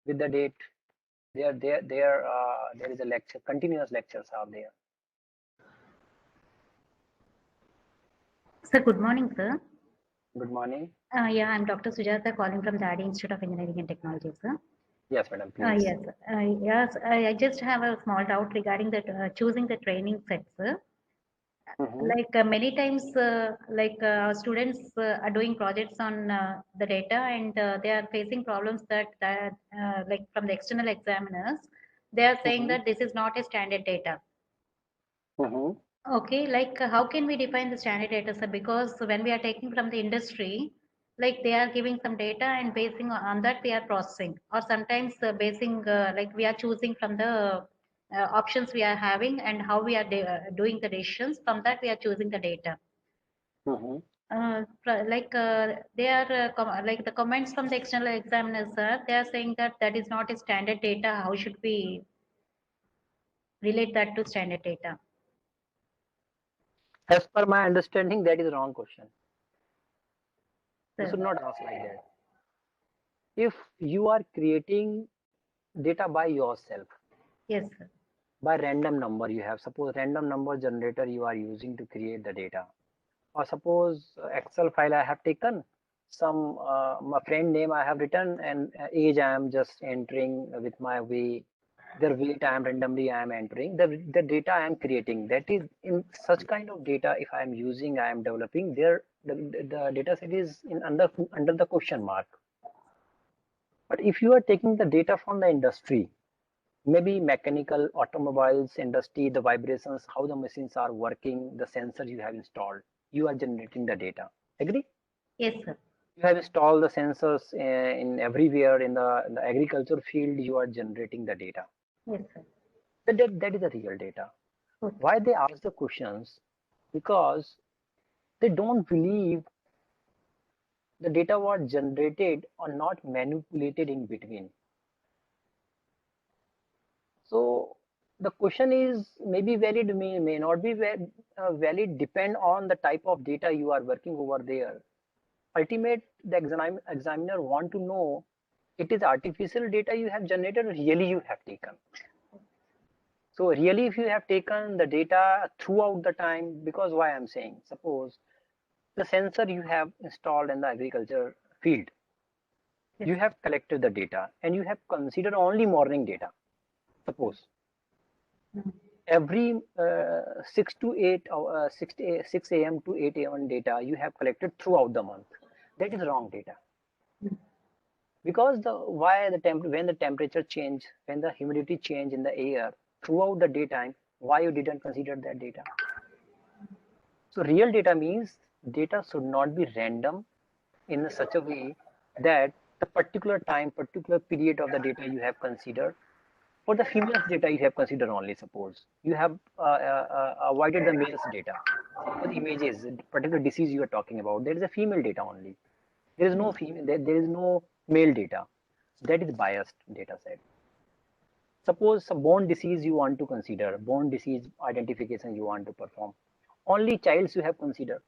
With the date, there is a lecture, continuous lectures are there.
Sir, good morning, sir.
Good morning.
Yeah, I'm Dr. Sujata calling from the ADI Institute of Engineering and Technology, sir.
Yes, madam, please.
Yes, I just have a small doubt regarding that choosing the training set, sir. Many times, students are doing projects on the data, and they are facing problems that like from the external examiners, they are saying that this is not a standard data. Okay, how can we define the standard data, sir? Because when we are taking from the industry, like they are giving some data and basing on that we are processing, or sometimes basing like we are choosing from the options we are having and how we are doing the decisions. From that we are choosing the data. They are like the comments from the external examiners, sir. They are saying that that is not a standard data. How should we relate that to standard data?
As per my understanding, that is a wrong question. You
Sir.
should not ask like that. If you are creating data by yourself,
Yes, sir.
by random number you have, suppose random number generator you are using to create the data, or suppose Excel file I have taken, some my friend name I have written, and age I am just entering with my way, their weight I am randomly I am entering, the data I am creating, that is in such kind of data if I am using, I am developing there, the data set is in under the question mark. But if you are taking the data from the industry, maybe mechanical, automobiles industry, the vibrations, how the machines are working, the sensors you have installed, you are generating the data. Agree?
Yes, sir.
You have installed the sensors in everywhere in the agriculture field, you are generating the data.
Yes, sir.
That is the real data.
Okay.
Why they ask the questions? Because they don't believe the data was generated or not manipulated in between. So the question is maybe valid, may not be valid, depend on the type of data you are working over there. Ultimate, the examiner want to know it is artificial data you have generated, really you have taken. So really if you have taken the data throughout the time, because why I'm saying, suppose the sensor you have installed in the agriculture field, you have collected the data and you have considered only morning data, suppose. Every 6 to 8 6 a.m. to 8 a.m. data you have collected throughout the month. That is wrong data. Because when the temperature change, when the humidity change in the air throughout the daytime, why you didn't consider that data? So real data means data should not be random in such a way that the particular time, particular period of the data you have considered. For the females data you have considered only, suppose you have avoided the males data. Suppose images, particular disease you are talking about, there is a female data only. There is no female, there is no male data. That is biased data set. Suppose some bone disease you want to consider, bone disease identification you want to perform. Only childs you have considered.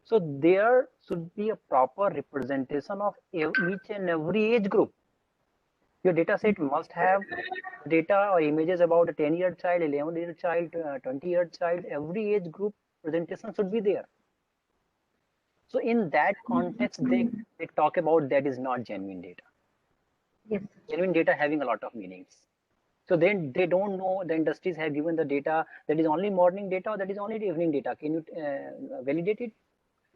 So there should be a proper representation of each and every age group. Your data set must have data or images about a 10-year child, 11-year child, 20-year child, every age group presentation should be there. So in that context, they talk about that is not genuine data.
Yes.
Genuine data having a lot of meanings. So then they don't know, the industries have given the data that is only morning data or that is only evening data. Can you validate it?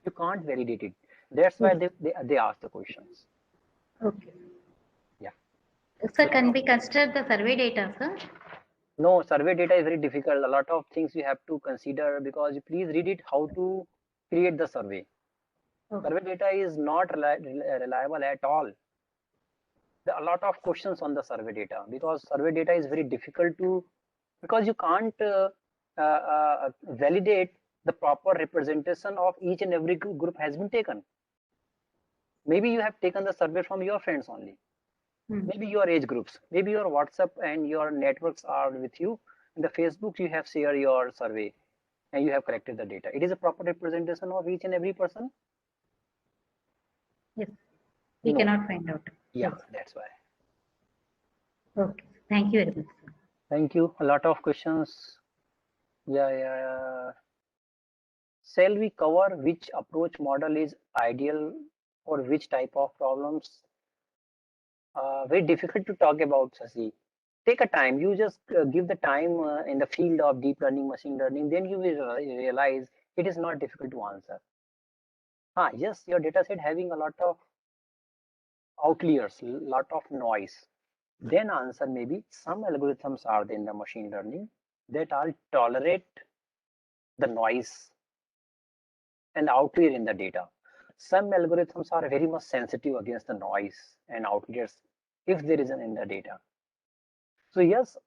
You can't validate it. That's why they ask the questions.
Okay.
Yeah.
Sir, can we consider the survey data, sir?
No, survey data is very difficult. A lot of things you have to consider, because you please read it how to create the survey.
Okay.
Survey data is not reliable at all. There are a lot of questions on the survey data because survey data is very difficult to, because you can't validate the proper representation of each and every group has been taken. Maybe you have taken the survey from your friends only, maybe your age groups, maybe your WhatsApp and your networks are with you. In the Facebook, you have shared your survey and you have collected the data. It is a proper representation of each and every person?
Yes, we
No.
cannot find out.
Yeah,
Yes.
that's why.
Okay. Thank you very much, sir.
Thank you. A lot of questions. Yeah. Shall we cover which approach model is ideal for which type of problems? Very difficult to talk about, Sasi. Take a time. You just give the time in the field of deep learning, machine learning. Then you will realize it is not difficult to answer. Yes, your data set having a lot of outliers, lot of noise. Then answer maybe some algorithms are in the machine learning that are tolerate the noise and outlier in the data. Some algorithms are very much sensitive against the noise and outliers if there is an in the data. So yes,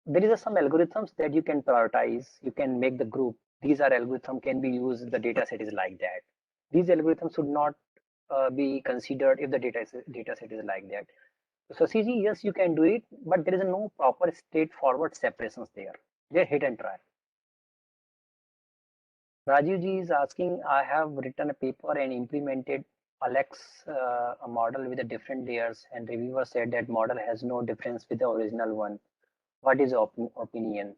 there is some algorithms that you can prioritize. You can make the group. These are algorithm can be used. The data set is like that. These algorithms should not be considered if the data set is like that. So CG, yes, you can do it, but there is no proper straightforward separations there. They're hit and try. Rajiv ji is asking, I have written a paper and implemented Alex a model with the different layers, and reviewer said that model has no difference with the original one. What is your opinion?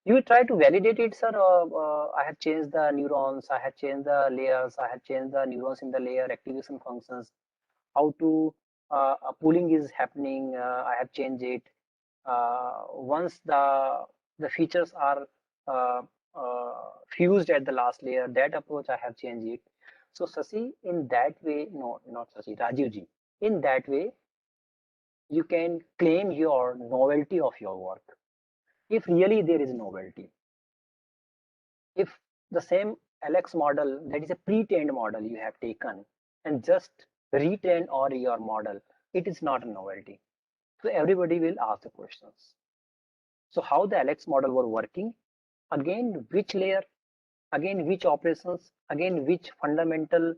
You will try to validate it, sir. I have changed the neurons, I have changed the layers, I have changed the neurons in the layer activation functions. How to pooling is happening, I have changed it. Once the features are uh, fused at the last layer, that approach I have changed it. So Sasi, in that way, no, not Sasi, Rajiv ji, in that way, you can claim your novelty of your work. If really there is novelty, if the same Alex model, that is a pre-trained model you have taken and just retrain or your model, it is not a novelty. So everybody will ask the questions. So how the Alex model were working, again which layer, again which operations, again which fundamental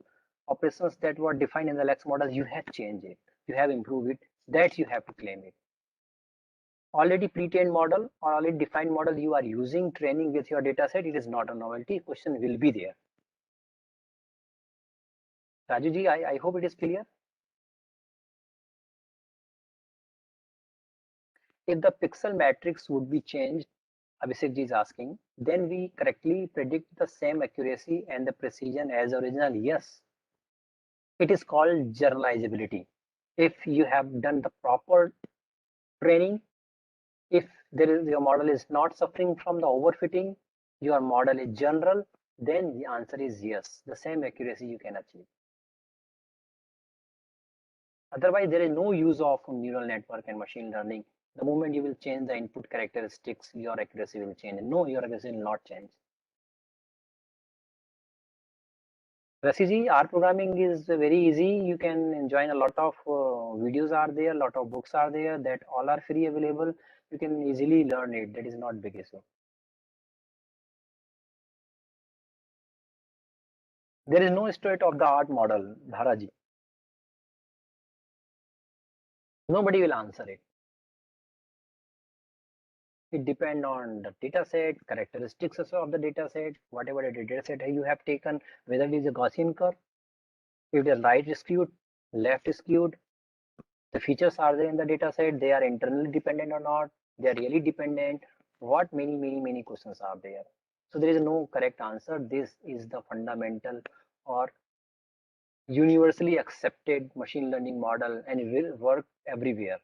operations that were defined in the Alex model, you have changed it, you have improved it, that you have to claim it. Already pre-trained model or already defined model you are using training with your data set, it is not a novelty, question will be there. Raju ji, I hope it is clear. If the pixel matrix would be changed, Abhishek ji is asking, then we correctly predict the same accuracy and the precision as original. Yes, it is called generalizability. If you have done the proper training, if your model is not suffering from the overfitting, your model is general, then the answer is yes, the same accuracy you can achieve. Otherwise, there is no use of neural network and machine learning. The moment you will change the input characteristics, your accuracy will change. No, your accuracy will not change. Rasiji, R programming is very easy. You can join a lot of videos are there, a lot of books are there that all are free available. You can easily learn it. That is not big issue. There is no state of the art model, Dharaji. Nobody will answer it. It depends on the data set, characteristics of the data set, whatever the data set you have taken, whether it is a Gaussian curve, if the right is skewed, left is skewed, the features are there in the data set, they are internally dependent or not, they are really dependent, what many questions are there. So there is no correct answer. This is the fundamental or universally accepted machine learning model and it will work everywhere.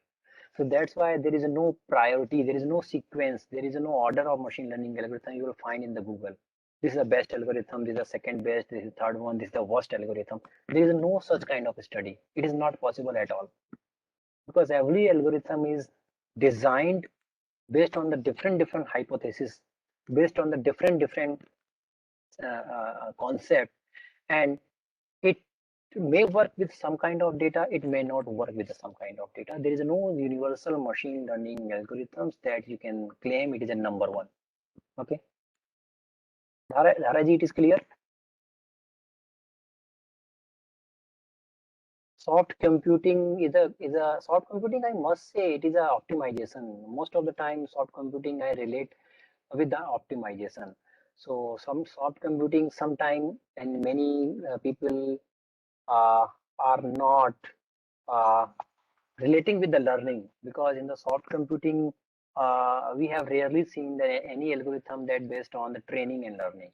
So that's why there is no priority, there is no sequence, there is no order of machine learning algorithm you will find in the Google. This is the best algorithm, this is the second best, this is the third one, this is the worst algorithm. There is no such kind of study. It is not possible at all. Because every algorithm is designed based on the different hypotheses, based on the different concept, and it may work with some kind of data, it may not work with some kind of data. There is no universal machine learning algorithms that you can claim it is a number one. Okay, Dharaji, it is clear. Soft computing is a soft computing. I must say it is a optimization. Most of the time, soft computing I relate with the optimization. So some soft computing sometime and many people are not relating with the learning, because in the soft computing we have rarely seen any algorithm that based on the training and learning.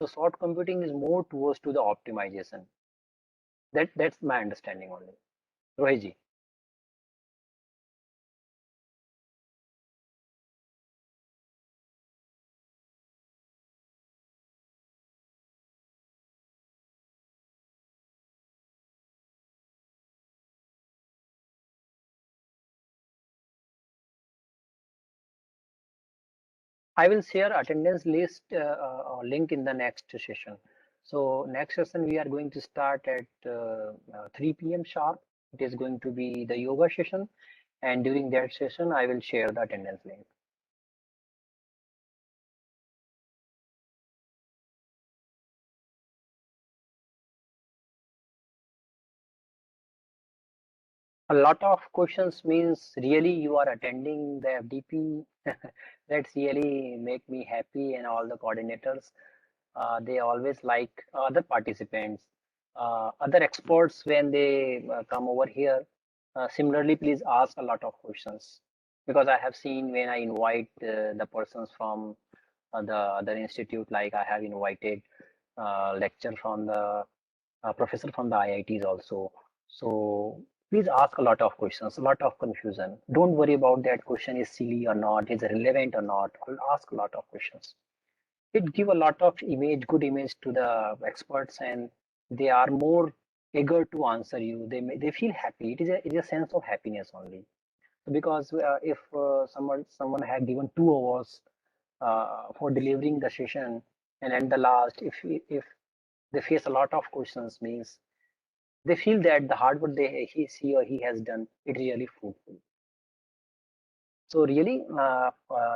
So soft computing is more towards to the optimization. That's my understanding only. Rohiji. I will share attendance list link in the next session. So next session we are going to start at 3 p.m. sharp. It is going to be the yoga session, and during that session I will share the attendance link. A lot of questions means really you are attending the FDP. That's really make me happy, and all the coordinators. They always like other participants, other experts when they come over here. Similarly, please ask a lot of questions, because I have seen when I invite the persons from the other institute, like I have invited lecture from the professor from the IITs also. So please ask a lot of questions, a lot of confusion. Don't worry about that question is silly or not, is relevant or not. Ask a lot of questions. It give a lot of image, good image to the experts, and they are more eager to answer you. They feel happy. It is a sense of happiness only, because if someone had given 2 hours for delivering the session, and at the last, if they face a lot of questions, means they feel that the hard work he or he has done, it really fruitful. So really,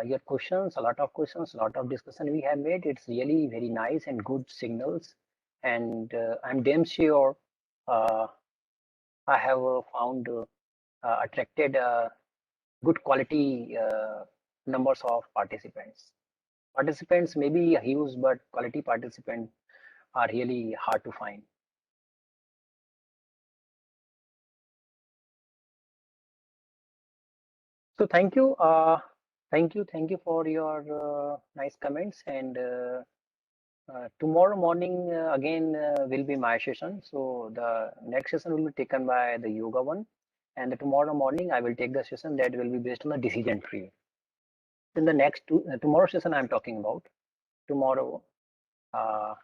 your questions, a lot of questions, a lot of discussion we have made. It's really very nice and good signals, and I'm damn sure I have found attracted good quality numbers of participants. Participants may be huge, but quality participants are really hard to find. So thank you, thank you for your nice comments, and tomorrow morning again will be my session. So the next session will be taken by the yoga one, and tomorrow morning I will take the session that will be based on the decision tree. In the next tomorrow session I'm talking about, tomorrow uh,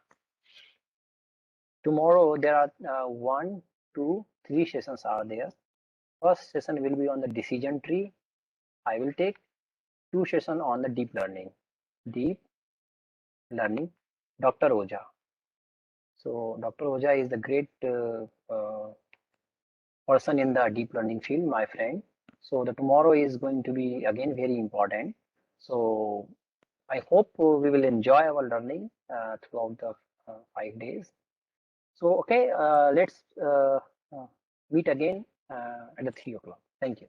tomorrow there are 1, 2, 3 sessions are there. First session will be on the decision tree. I will take 2 sessions on the deep learning. Dr. Oja. So Dr. Oja is the great person in the deep learning field, my friend. So the tomorrow is going to be again very important. So I hope we will enjoy our learning throughout the 5 days. So okay, let's meet again at the 3 o'clock. Thank you.